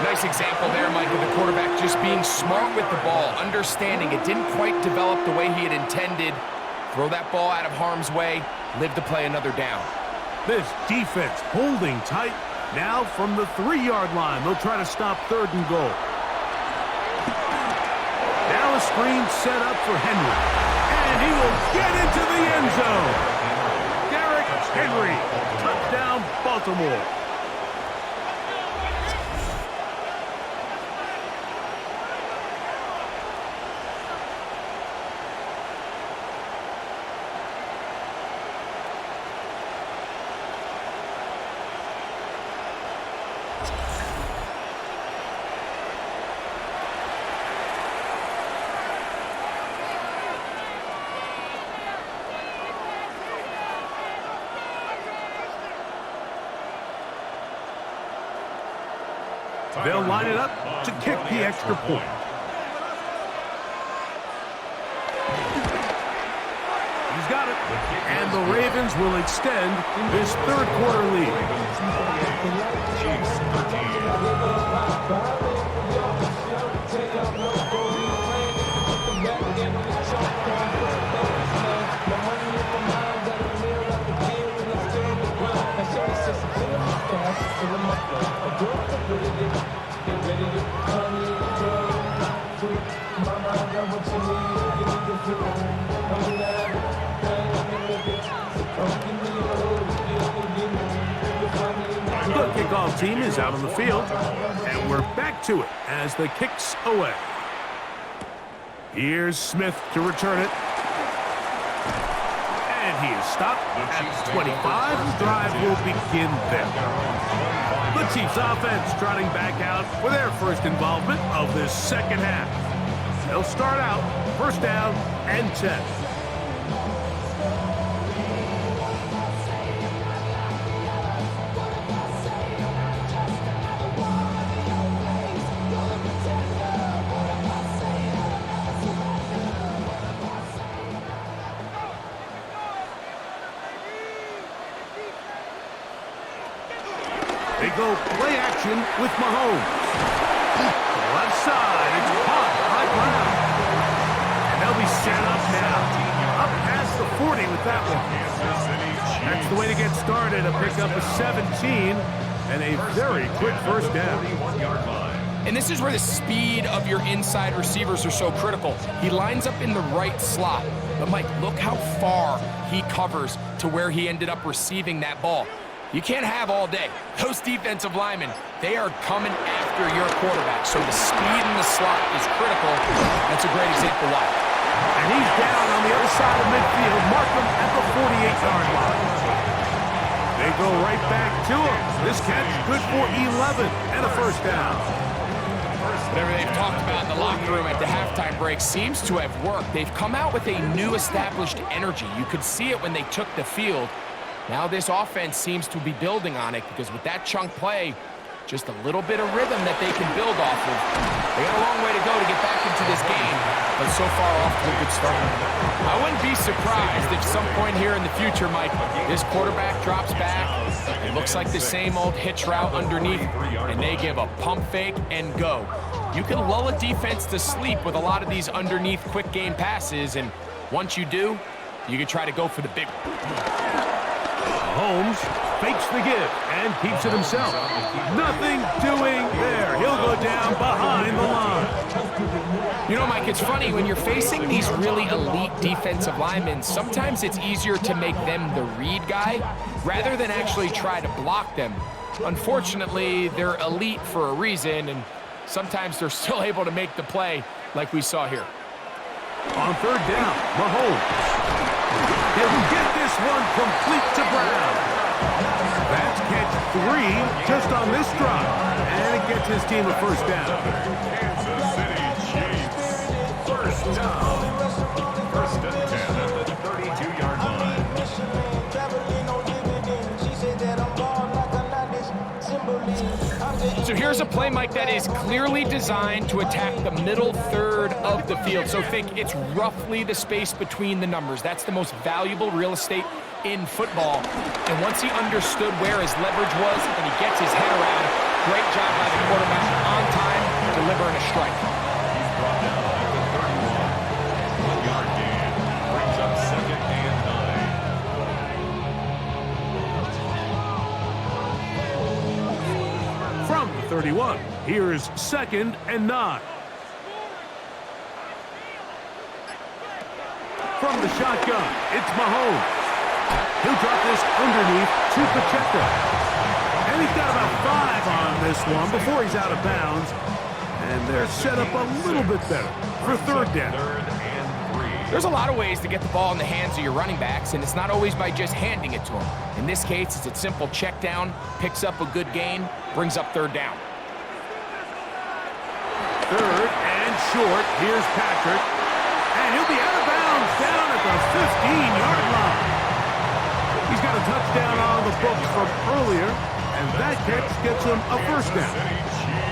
Nice example there, Mike, of the quarterback just being smart with the ball, understanding it didn't quite develop the way he had intended. Throw that ball out of harm's way, live to play another down.
This defense holding tight. Now from the 3-yard line, they'll try to stop third and goal. Now a screen set up for Henry. And he will get into the end zone. Derrick Henry, touchdown Baltimore. They'll line it up to kick the extra point. He's got it. And the Ravens will extend this third quarter lead.
Chiefs
The kickoff team is out on the field, and we're back to it as the kick's away. Here's Smith to return it. And he is stopped at 25. The drive will begin there. The Chiefs offense trotting back out for their first involvement of this second half. They'll start out first down and 10. They go play action with Mahomes. Left side, it's caught by Brown. And they'll be set up now. Up past the 40 with that one. That's the way to get started. A pickup of 17 and a very quick first down.
And this is where the speed of your inside receivers are so critical. He lines up in the right slot. But, Mike, look how far he covers to where he ended up receiving that ball. You can't have all day. Those defensive linemen, they are coming after your quarterback. So the speed in the slot is critical. That's a great example why.
And he's down on the other side of midfield. Mark him at the 48-yard line. They go right back to him. This catch good for 11 and a first down.
Whatever they've talked about in the locker room at the halftime break seems to have worked. They've come out with a new established energy. You could see it when they took the field. Now this offense seems to be building on it because with that chunk play, just a little bit of rhythm that they can build off of. They got a long way to go to get back into this game, but so far off to a good start. I wouldn't be surprised if some point here in the future, Mike, this quarterback drops back. It looks like the same old hitch route underneath, and they give a pump fake and go. You can lull a defense to sleep with a lot of these underneath quick game passes, and once you do, you can try to go for the big one.
Holmes fakes the give and keeps it himself. Nothing doing there. He'll go down behind the line.
You know, Mike, it's funny, when you're facing these really elite defensive linemen, sometimes it's easier to make them the read guy rather than actually try to block them. Unfortunately, they're elite for a reason, and sometimes they're still able to make the play like we saw here.
On third down, Mahomes. He'll get this one complete to Brown. That's catch 3 just on this drive. And it gets his team a first down.
Kansas City Chiefs. First down. First and 10 at the 32-yard line.
So here's a play, Mike, that is clearly designed to attack the middle third of the field. So think it's roughly the space between the numbers. That's the most valuable real estate in football. And once he understood where his leverage was and he gets his head around, great job by the quarterback on time, delivering a strike.
He's brought down at the 31. 1-yard gain. Brings up second and 9.
From the 31, here's second and 9. From the shotgun, it's Mahomes. He'll drop this underneath to Pacheco. And he's got about 5 on this one before he's out of bounds. And they're set up a little bit better for third down.
Third and 3.
There's a lot of ways to get the ball in the hands of your running backs, and it's not always by just handing it to them. In this case, it's a simple check down, picks up a good gain, brings up third down.
Third and short. Here's Patrick. And he'll be out of bounds down at the 15-yard line. He's got a touchdown on the books from earlier, and that catch gets him a first down.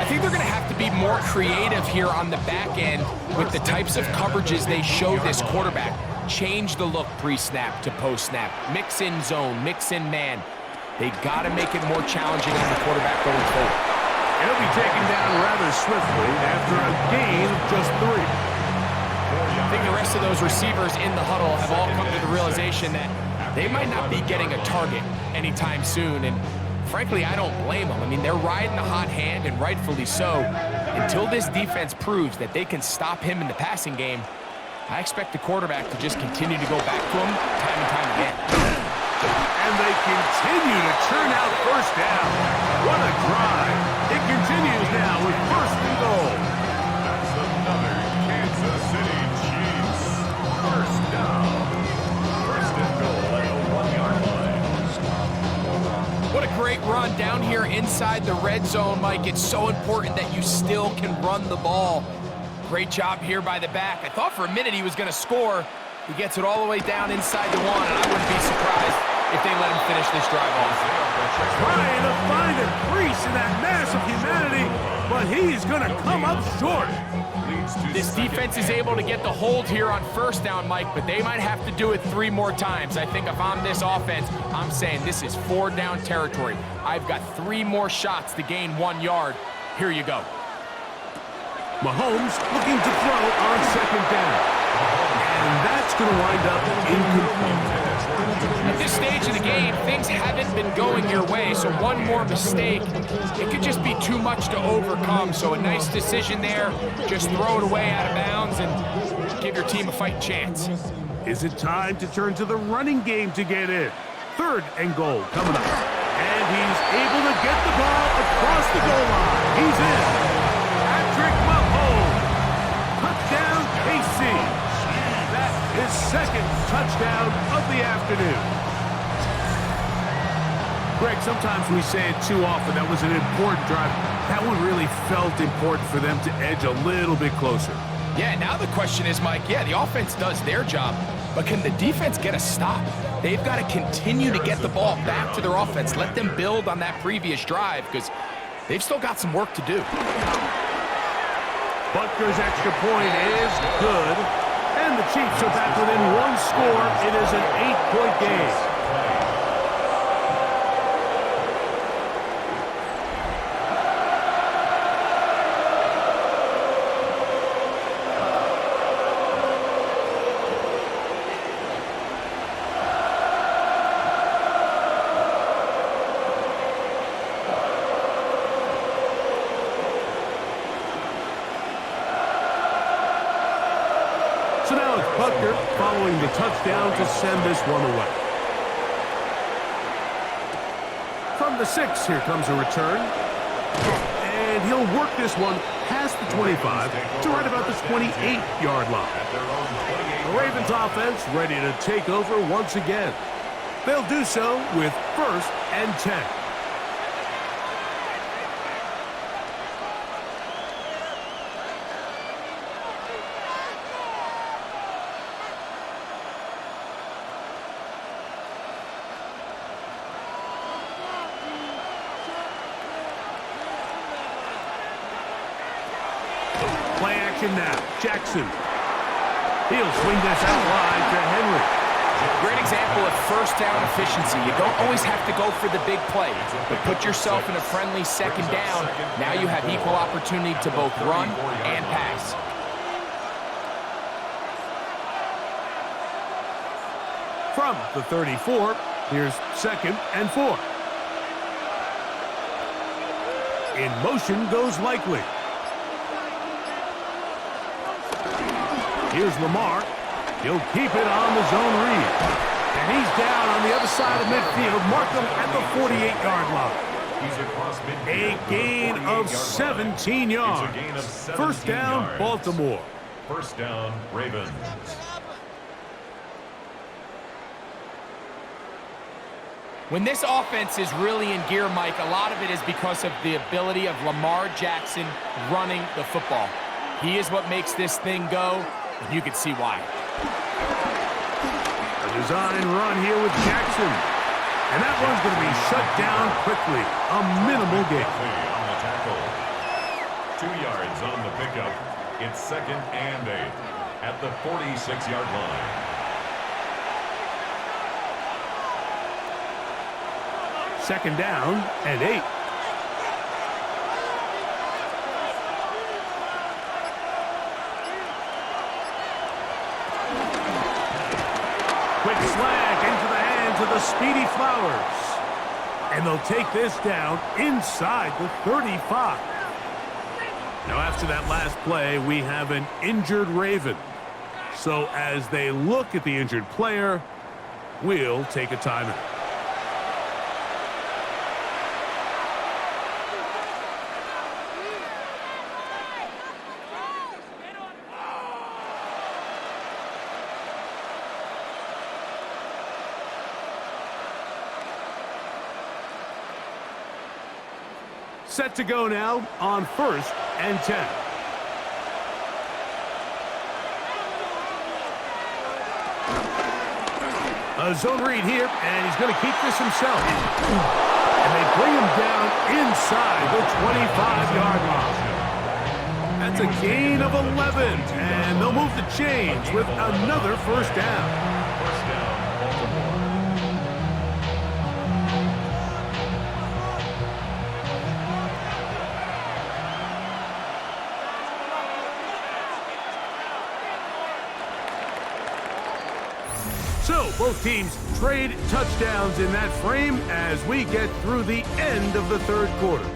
I think they're going to have to be more creative here on the back end with the types of coverages they show this quarterback. Change the look pre-snap to post-snap. Mix in zone, mix in man. They got to make it more challenging on the quarterback going forward.
He'll be taken down rather swiftly after a gain of just 3.
I think the rest of those receivers in the huddle have all come to the realization that they might not be getting a target anytime soon, and frankly, I don't blame them. I mean, they're riding a hot hand, and rightfully so. Until this defense proves that they can stop him in the passing game, I expect the quarterback to just continue to go back to him time and time again.
And they continue to churn out first down. What a drive. It continues now with first and goal.
That's another Kansas City Chiefs. First down. First and goal at the 1-yard line.
What a great run down here inside the red zone, Mike. It's so important that you still can run the ball. Great job here by the back. I thought for a minute he was going to score. He gets it all the way down inside the 1, and I wouldn't be surprised if they let him finish this drive off.
Trying to find a crease in that mass of humanity, but he's going to come up short.
This defense is able to get the hold here on first down, Mike, but they might have to do it 3 more times. I think if I'm this offense, I'm saying this is 4 down territory. I've got 3 more shots to gain 1 yard. Here you go.
Mahomes looking to throw on second down. And that's going to wind up incomplete.
At this stage of the game, things haven't been going your way, so 1 more mistake, it could just be too much to overcome. So a nice decision there. Just throw it away out of bounds and give your team a fighting chance.
Is it time to turn to the running game to get in? Third and goal coming up. And he's able to get the ball across the goal line. He's in. Patrick Mahomes. Touchdown, KC. his second touchdown of the afternoon. Greg, sometimes we say it too often. That was an important drive. That one really felt important for them to edge a little bit closer.
Yeah, now the question is, Mike, yeah, the offense does their job, but can the defense get a stop? They've got to continue to get the ball back to their offense. Let them build on that previous drive because they've still got some work to do.
Butker's extra point is good. And the Chiefs are back within one score. It is an 8-point game. So now it's Butker following the touchdown to send this one away. From the 6, here comes a return. And he'll work this one past the 25 to right about the 28-yard line. The Ravens offense ready to take over once again. They'll do so with 1st and 10. Play action now. Jackson. He'll swing this out wide to Henry.
Great example of first down efficiency. You don't always have to go for the big play, but put yourself in a friendly second down. Now you have equal opportunity to both run and pass.
From the 34, here's 2nd and 4. In motion goes Likely. Here's Lamar. He'll keep it on the zone read. And he's down on the other side of midfield. Mark him at the 48-yard line. A gain of 17 yards. First down, Baltimore.
First down, Ravens.
When this offense is really in gear, Mike, a lot of it is because of the ability of Lamar Jackson running the football. He is what makes this thing go, and you can see why.
A design run here with Jackson. And that one's going to be shut down quickly. A minimal gain.
On the tackle. 2 yards on the pickup. It's 2nd and 8 at the 46-yard line.
Second down and 8. Quick slant into the hands of the speedy Flowers. And they'll take this down inside the 35. Now after that last play, we have an injured Raven. So as they look at the injured player, we'll take a timeout. Set to go now on 1st and 10. A zone read here, and he's going to keep this himself. And they bring him down inside the 25-yard line. That's a gain of 11, and they'll move the chains with another first down.
First down, Baltimore.
So both teams trade touchdowns in that frame as we get through the end of the 3rd quarter.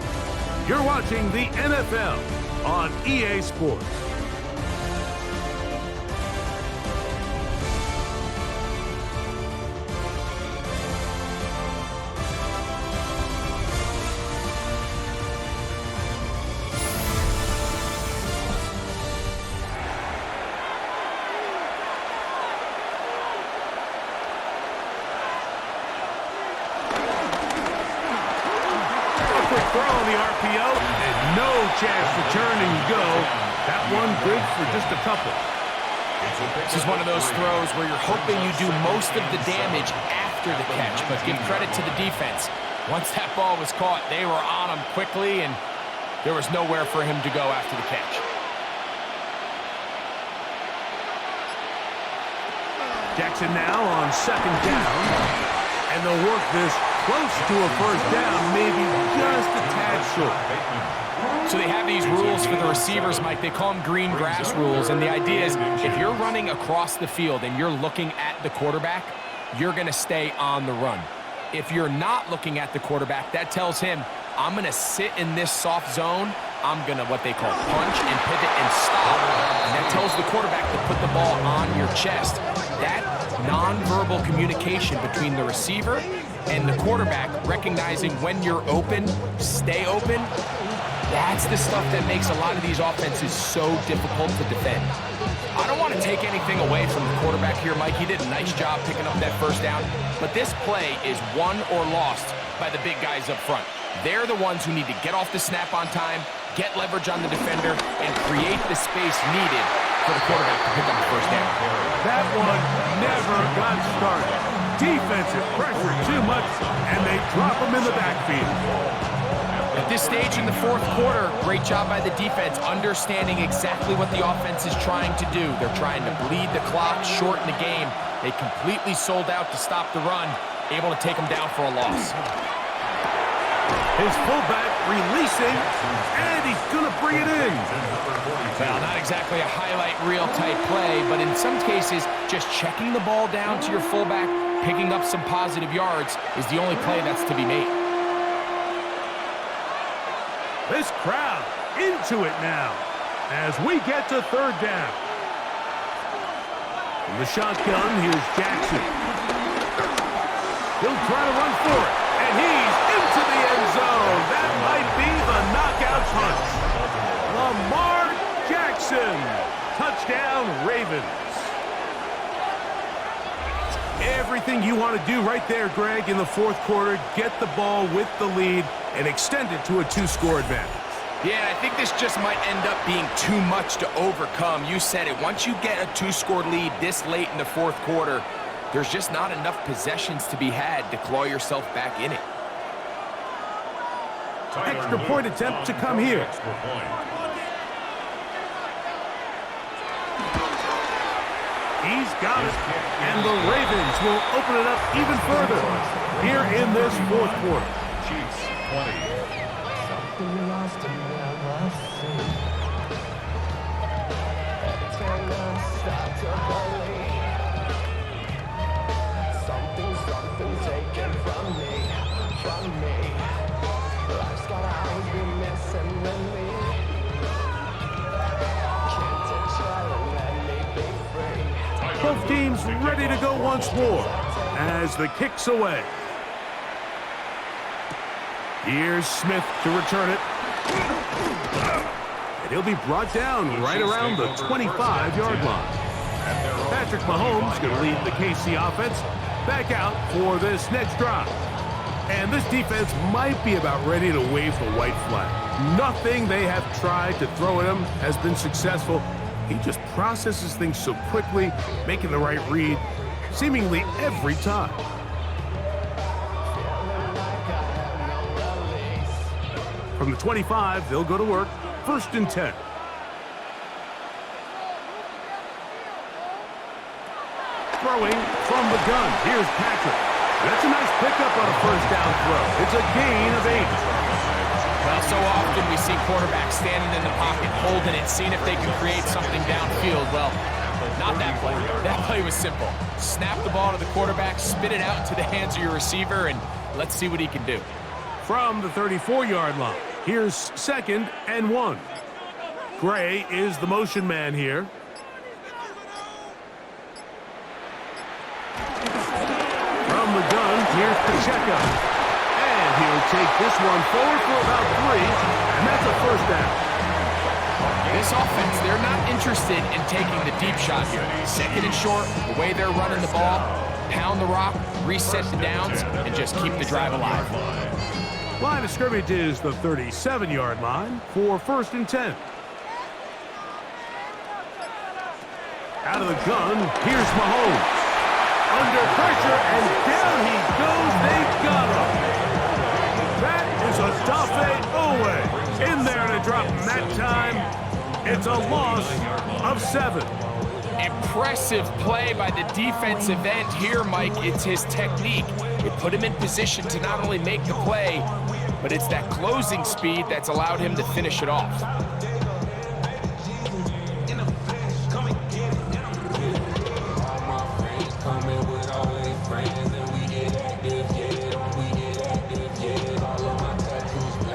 You're watching the NFL on EA Sports. Throwing the RPO, and no chance to turn and go. That one good for just a couple.
This is one of those throws where you're hoping you do most of the damage after the catch, but give credit to the defense. Once that ball was caught, they were on him quickly, and there was nowhere for him to go after the catch.
Jackson now on second down, and they'll work this close to a first down, maybe just a tad short.
So they have these rules for the receivers, Mike. They call them green grass rules, and the idea is if you're running across the field and you're looking at the quarterback, you're going to stay on the run. If you're not looking at the quarterback, that tells him, I'm going to sit in this soft zone. I'm going to what they call punch and pivot and stop. And that tells the quarterback to put the ball on your chest. That nonverbal communication between the receiver and the quarterback, recognizing when you're open, stay open, that's the stuff that makes a lot of these offenses so difficult to defend. I don't want to take anything away from the quarterback here, Mike. He did a nice job picking up that first down, but this play is won or lost by the big guys up front. They're the ones who need to get off the snap on time, get leverage on the defender, and create the space needed for the quarterback to pick up the first down.
That one never got started. Defensive pressure too much, and they drop him in the backfield.
At this stage in the fourth quarter, great job by the defense, understanding exactly what the offense is trying to do. They're trying to bleed the clock, shorten the game. They completely sold out to stop the run, able to take them down for a loss.
His fullback releasing, and he's going to bring it in.
Well, not exactly a highlight reel type play, but in some cases, just checking the ball down to your fullback, picking up some positive yards is the only play that's to be made.
This crowd into it now as we get to third down. From the shotgun, here's Jackson. He'll try to run for it, and he's into the end zone. That might be the knockout punch. Lamar Jackson, touchdown Ravens. Everything you want to do right there, Greg, in the fourth quarter, get the ball with the lead and extend it to a two-score advantage.
Yeah, I think this just might end up being too much to overcome. You said it. Once you get a two-score lead this late in the fourth quarter, there's just not enough possessions to be had to claw yourself back in it.
Extra point attempt to come here. He's got it, and the Ravens will open it up even further here in this fourth quarter.
Chiefs 20.
Something taken from me. Life's gonna always be messing with me. Can't tell and let me be free.
Both teams ready to go once more as the kick's away. Here's Smith to return it. And he'll be brought down right around the 25-yard line. Patrick Mahomes going to lead the KC offense back out for this next drive. And this defense might be about ready to wave the white flag. Nothing they have tried to throw at him has been successful. He just processes things so quickly, making the right read seemingly every time. From the 25, they'll go to work. 1st and 10. Throwing from the gun. Here's Patrick. That's a nice pickup on a first down throw. It's a gain of 8.
Well, so often we see quarterbacks standing in the pocket, holding it, seeing if they can create something downfield. Well, not that play. That play was simple. Snap the ball to the quarterback, spit it out into the hands of your receiver, and let's see what he can do.
From the 34-yard line, here's 2nd and 1. Gray is the motion man here. From the gun, here's Pacheco. And he'll take this one forward for about 3, and that's a first down.
This offense, they're not interested in taking the deep shot here. 2nd and short, the way they're running the ball, pound the rock, reset the downs, and just keep the drive alive.
Line of scrimmage is the 37-yard line for 1st and 10. Out of the gun, here's Mahomes. Under pressure, and down he goes. They got him. That is a Dafe Owe in there to drop him that time. It's a loss of 7.
Impressive play by the defensive end here, Mike. It's his technique. It put him in position to not only make the play, but it's that closing speed that's allowed him to finish it off.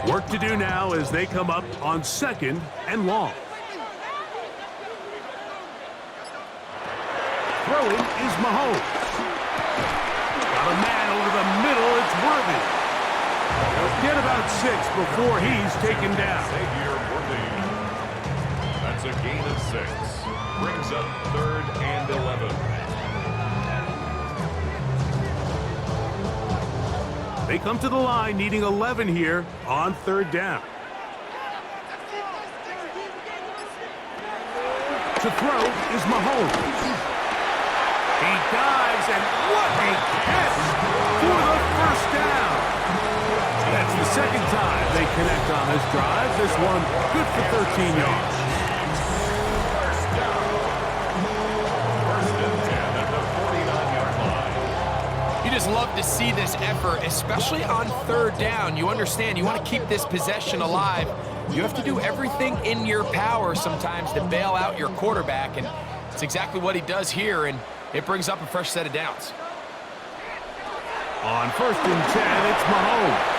Work to do now as they come up on 2nd and long. Throwing is Mahomes. Got a man over the middle. It's Worthy. He'll get about 6 before he's taken down.
Xavier Worthy. That's a gain of 6. Brings up 3rd and 11.
They come to the line needing 11 here on 3rd down. To throw is Mahomes. He dives, and what a catch for the 1st down. That's the 2nd time they connect on this drive. This one good for 13 yards.
1st down. 1st and 10 at the 49-yard line.
You just love to see this effort, especially on 3rd down. You understand, you want to keep this possession alive. You have to do everything in your power sometimes to bail out your quarterback, and it's exactly what he does here, and it brings up a fresh set of downs.
On 1st and 10, it's Mahomes.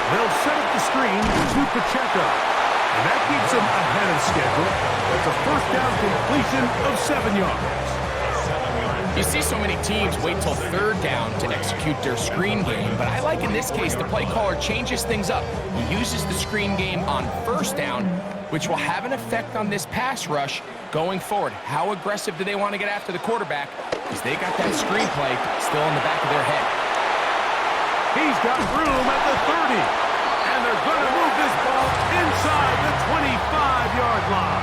They'll set up the screen to Pacheco, and that keeps him ahead of schedule. That's a 1st down completion of 7 yards.
You see so many teams wait till 3rd down to execute their screen game, but I like in this case the play caller changes things up. He uses the screen game on 1st down, which will have an effect on this pass rush going forward. How aggressive do they want to get after the quarterback? Because they got that screen play still in the back of their head.
He's got room at the 30, and they're going to move this ball inside the 25-yard line.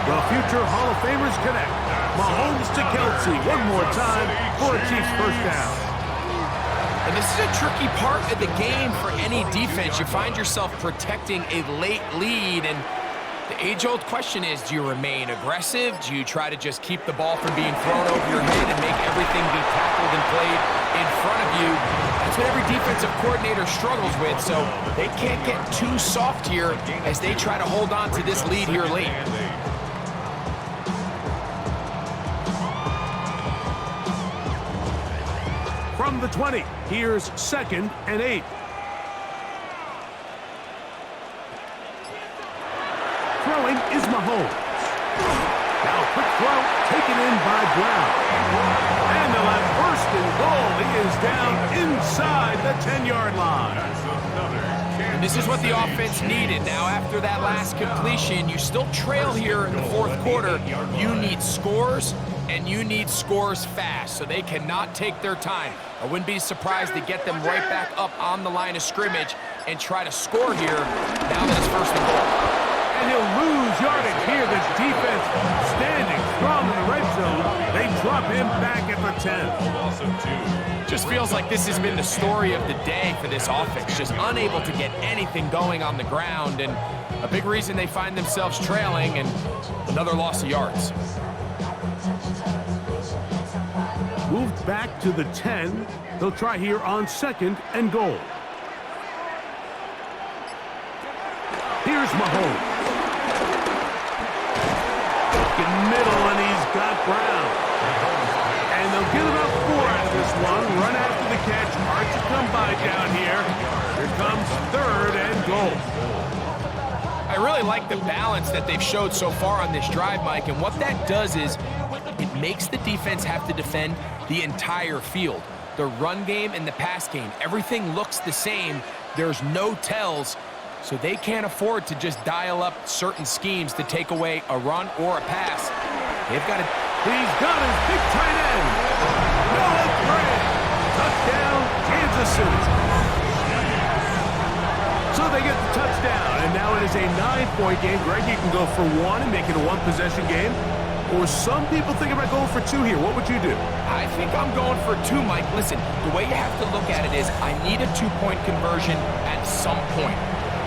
The future Hall of Famers connect. Mahomes to Kelsey one more time for a Chiefs 1st down.
And this is a tricky part of the game for any defense. You find yourself protecting a late lead, and the age-old question is, do you remain aggressive? Do you try to just keep the ball from being thrown over your head and make everything be tackled and played in front of you? That's what every defensive coordinator struggles with, so they can't get too soft here as they try to hold on to this lead here late.
From the 20, here's 2nd and 8. Throwing is Mahomes. Now quick throw taken in by Brown. And they'll have 1st and goal. He is down inside the 10-yard line.
And this is what the offense needed. Now after that last completion, you still trail here in the 4th quarter. You need scores, and you need scores fast, so they cannot take their time. I wouldn't be surprised to get them right back up on the line of scrimmage and try to score here now that it's 1st and goal.
And he'll lose yardage here. The defense standing strong in the red zone. They drop him back at the 10.
Just feels like this has been the story of the day for this offense. Just unable to get anything going on the ground, and a big reason they find themselves trailing, and another loss of yards.
Moved back to the 10. They'll try here on 2nd and goal. Here's Mahomes. In middle, and he's got Brown. And they'll get about 4 out of this one. Run after the catch. Hard to come by down here. Here comes 3rd and goal.
I really like the balance that they've showed so far on this drive, Mike, and what that does is it makes the defense have to defend the entire field. The run game and the pass game, everything looks the same. There's no tells, so they can't afford to just dial up certain schemes to take away a run or a pass. They've got to...
He's got his big tight end. Noah Gray. Touchdown, Kansas City. So they get the touchdown, and now it is a 9-point game. Greg, you can go for one and make it a one-possession game. Or some people think about going for two here. What would you do?
I think I'm going for two, Mike. Listen, the way you have to look at it is I need a 2-point conversion at some point.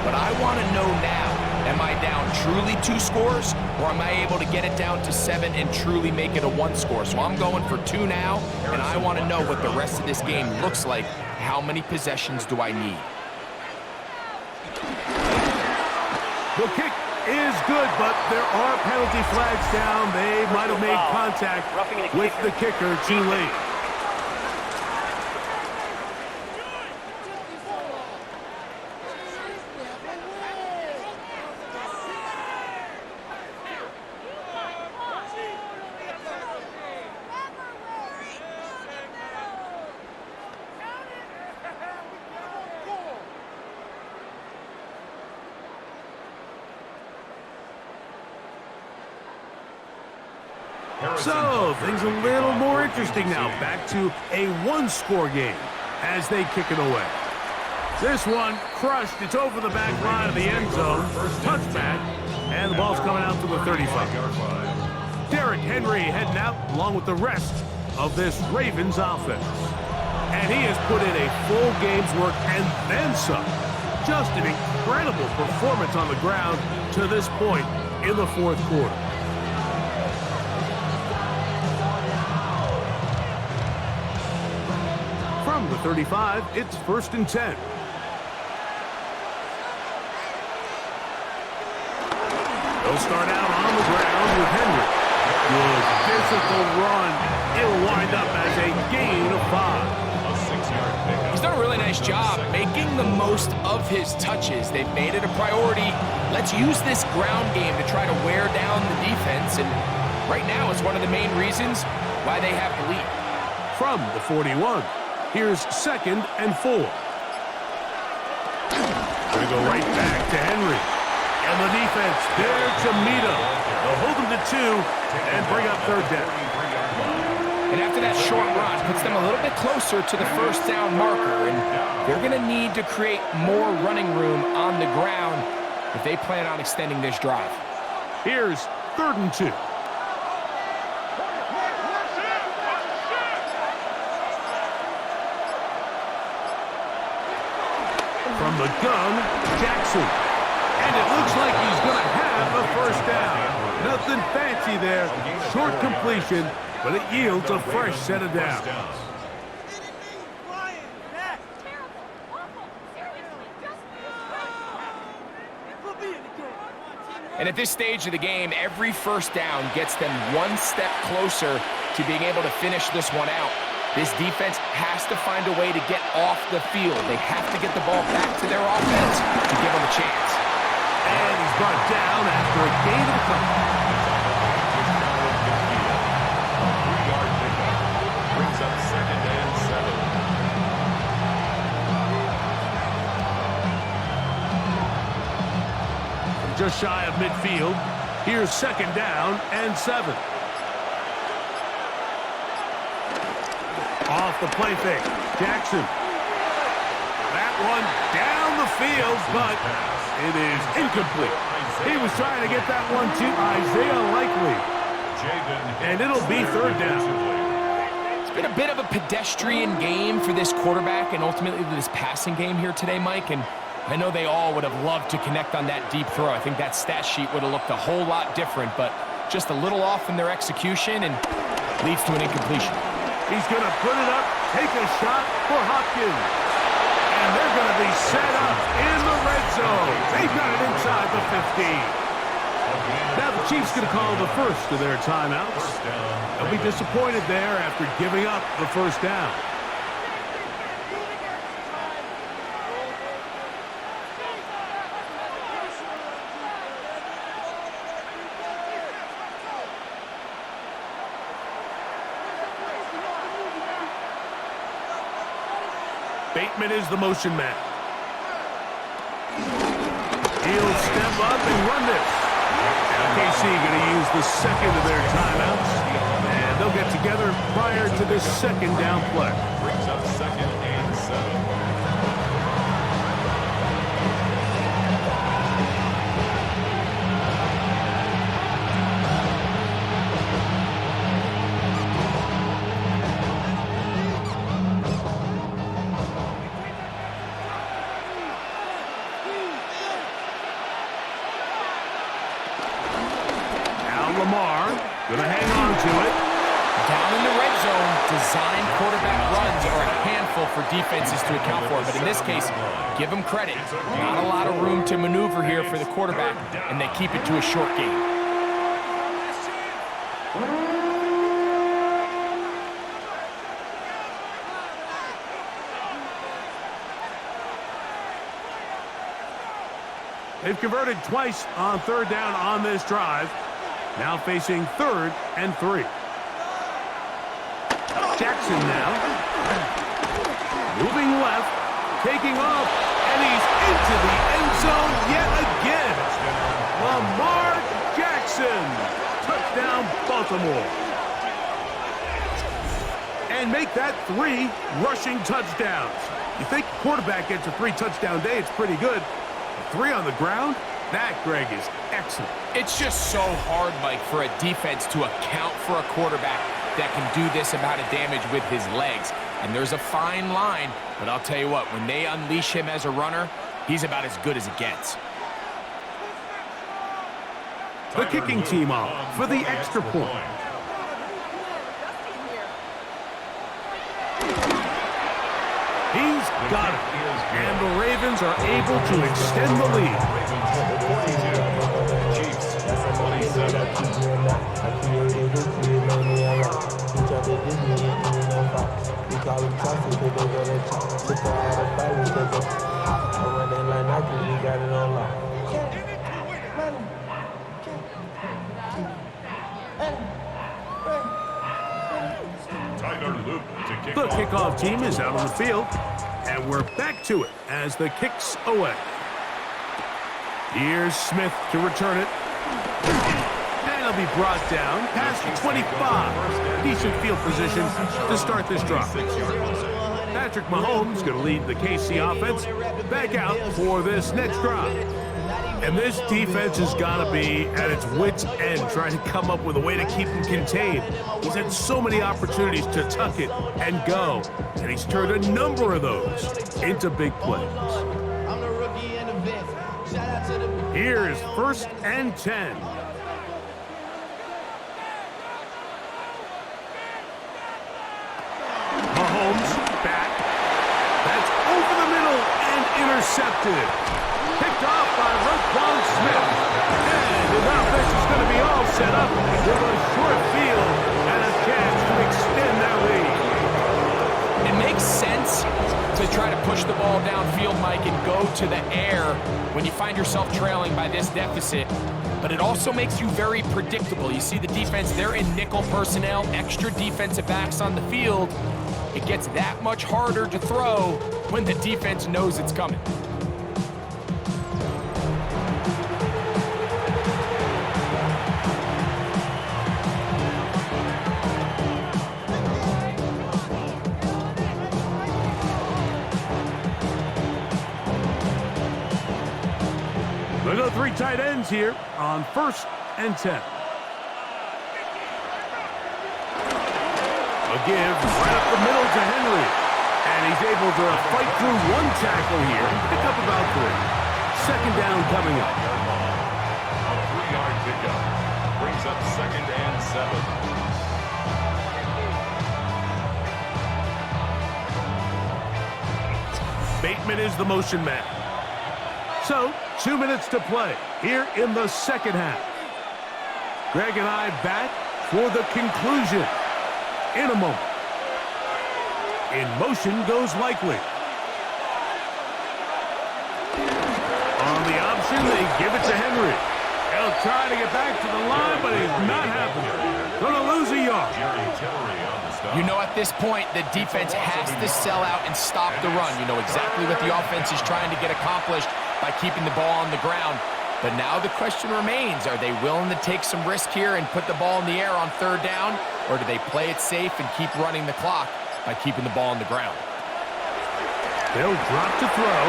But I want to know now, am I down truly 2 scores, or am I able to get it down to 7 and truly make it a 1 score? So I'm going for 2 now, and I want to know what the rest of this game looks like. How many possessions do I need?
The kick is good, but there are penalty flags down. They might have made contact with the kicker too late. So, things a little more interesting now. Back to a 1-score game as they kick it away. This one crushed. It's over the back line of the end zone. Touchback. And the ball's coming out to the 35. Derrick Henry heading out along with the rest of this Ravens offense. And he has put in a full game's work and then some. Just an incredible performance on the ground to this point in the fourth quarter. From the 35, it's 1st and 10. They'll start out on the ground with Henry. Good physical run. It'll wind up as a gain of 5.
A 6-yard pickup.
He's done a really nice job making the most of his touches. They've made it a priority. Let's use this ground game to try to wear down the defense. And right now, it's one of the main reasons why they have the lead.
From the 41, here's 2nd and 4. Gonna go right back to Henry. And the defense there to meet him. They'll hold him to 2 and bring up 3rd down.
And after that short run, puts them a little bit closer to the 1st down marker. And they're going to need to create more running room on the ground if they plan on extending this drive.
Here's 3rd and 2. From the gun, Jackson. And it looks like he's going to have a 1st down. Nothing fancy there. Short completion, but it yields a fresh set of downs.
And at this stage of the game, every 1st down gets them one step closer to being able to finish this one out. This defense has to find a way to get off the field. They have to get the ball back to their offense to give them a chance.
And he's brought down after a gain of a couple.
A 3-yard pickup. Brings up 2nd and 7.
From just shy of midfield, here's 2nd down and 7. Off the play fake, Jackson. That one down the field, but it is incomplete. He was trying to get that one to Isaiah Likely. And it'll be 3rd down.
It's been a bit of a pedestrian game for this quarterback and ultimately this passing game here today, Mike. And I know they all would have loved to connect on that deep throw. I think that stat sheet would have looked a whole lot different, but just a little off in their execution and leads to an incompletion.
He's going to put it up, take a shot for Hopkins. And they're going to be set up in the red zone. They've got it inside the 15. Now the Chiefs going to call the first of their timeouts. They'll be disappointed there after giving up the 1st down. Bateman is the motion man. He'll step up and run this. KC going to use the 2nd of their timeouts. And they'll get together prior to this 2nd down play.
Brings up 2nd and 7.
Down in the red zone, design quarterback runs are a handful for defenses to account for. But in this case, give them credit. Not a lot of room to maneuver here for the quarterback, and they keep it to a short game.
They've converted twice on third down on this drive. Now facing 3rd and 3. Jackson now. Moving left. Taking off. And he's into the end zone yet again. Lamar Jackson. Touchdown, Baltimore. And make that 3 rushing touchdowns. You think quarterback gets a 3-touchdown day, it's pretty good. 3 on the ground? That, Greg, is excellent.
It's just so hard, Mike, for a defense to account for a quarterback that can do this amount of damage with his legs. And there's a fine line, but I'll tell you what, when they unleash him as a runner, he's about as good as it gets.
The kicking team off for the extra point. He's got it. And the Ravens are able to extend the lead.
Chiefs 27.
The kickoff team is out on the field, and we're back to it as the kick's away. Here's Smith to return it. And he'll be brought down past 25. Decent field position to start this drive. Patrick Mahomes going to lead the KC offense back out for this next drive. And this defense has got to be at its wits' end trying to come up with a way to keep him contained. He's had so many opportunities to tuck it and go, and he's turned a number of those into big plays. Here's 1st and 10. Mahomes back. That's over the middle and intercepted. Picked off by Roquan Smith. And his offense is going to be all set up with a short field and a chance to extend their lead.
It makes sense to try to push the ball downfield, Mike, and go to the air when you find yourself trailing by this deficit. But it also makes you very predictable. You see the defense, they're in nickel personnel, extra defensive backs on the field. It gets that much harder to throw when the defense knows it's coming.
They go 3 tight ends here on 1st and 10. A give right up the middle to Henry. And he's able to fight through 1 tackle here and pick up about 3. 2nd down coming up.
A 3-yard pickup brings up 2nd and 7.
Bateman is the motion man. So, 2 minutes to play here in the 2nd half. Greg and I back for the conclusion in a moment. In motion goes Likely. On the option, they give it to Henry. He'll try to get back to the line, but he's not happening. Gonna lose a yard.
You know, at this point, the defense has to sell out and stop the run. You know exactly what the offense is trying to get accomplished by keeping the ball on the ground. But now the question remains, are they willing to take some risk here and put the ball in the air on 3rd down? Or do they play it safe and keep running the clock by keeping the ball on the ground?
They'll drop to throw.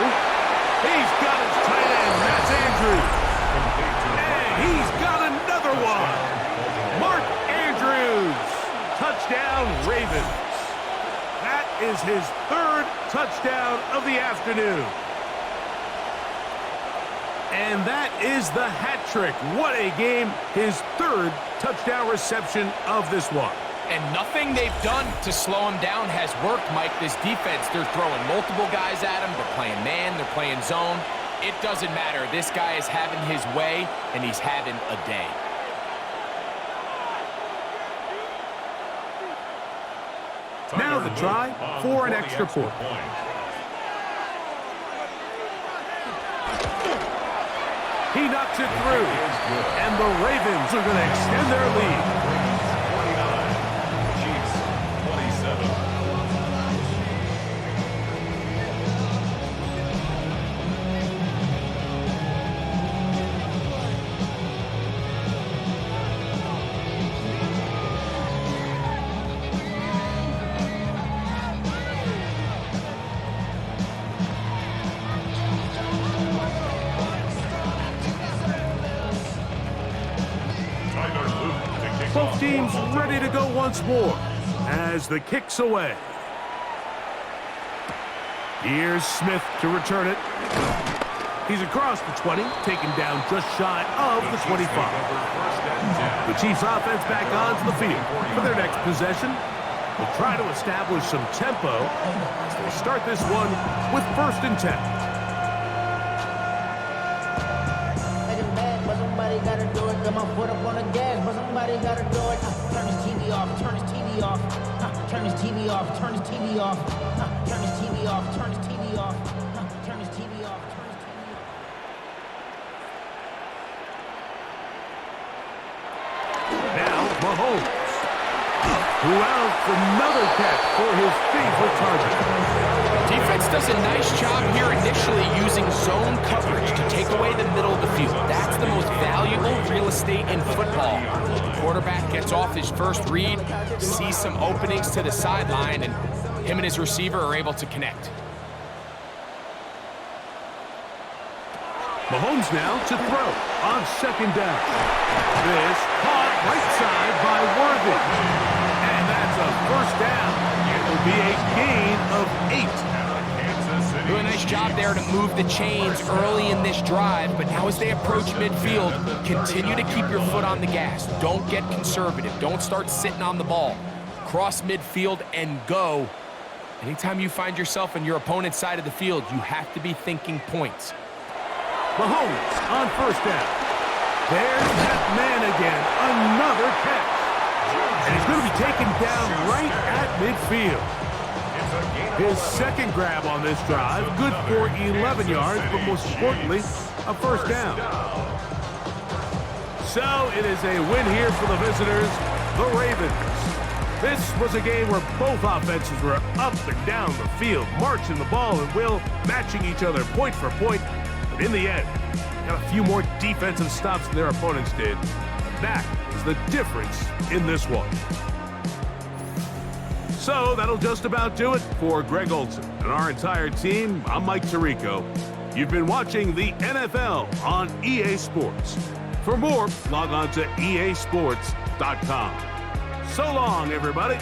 He's got his tight end, that's Andrews. And he's got another one. Mark Andrews. Touchdown, Ravens. That is his 3rd touchdown of the afternoon. And that is the hat trick. What a game. His 3rd touchdown reception of this one.
And nothing they've done to slow him down has worked, Mike. This defense, they're throwing multiple guys at him. They're playing man, they're playing zone. It doesn't matter. This guy is having his way, and he's having a day.
Now the try for an extra point. He knocks it through, and the Ravens are going to extend their lead.
29, Chiefs 27.
Both teams ready to go once more as the kick's away. Here's Smith to return it. He's across the 20, taken down just shy of the 25. The Chiefs offense back onto the field for their next possession. They'll try to establish some tempo as they start this one with 1st and 10.
Somebody gotta do it. Got my foot up on the gas, but somebody gotta do it. Turn his TV off. Turn his TV off. Turn his TV off. Turn his TV off. Turn his TV off. Turn his TV off. Turn his TV off. Turn his TV off.
Now Mahomes, who out another catch for his favorite target.
Defense does a nice job here initially using zone coverage to take away the middle of the field. That's the most valuable real estate in football. The quarterback gets off his first read, sees some openings to the sideline, and him and his receiver are able to connect.
Mahomes now to throw on 2nd down. This caught right side by Worthy. And that's a 1st down. It will be a gain of 8.
Doing a nice job there to move the chains early in this drive, but now as they approach midfield, continue to keep your foot on the gas. Don't get conservative. Don't start sitting on the ball. Cross midfield and go. Anytime you find yourself on your opponent's side of the field, you have to be thinking points.
Mahomes on 1st down. There's that man again. Another catch. And he's going to be taken down right at midfield. His 2nd grab on this drive, good for 11 yards, but most importantly, a 1st down. So it is a win here for the visitors, the Ravens. This was a game where both offenses were up and down the field, marching the ball at will, matching each other point for point. But in the end, got a few more defensive stops than their opponents did. That is the difference in this one. So that'll just about do it for Greg Olson and our entire team. I'm Mike Tirico. You've been watching the NFL on EA Sports. For more, log on to easports.com. So long, everybody.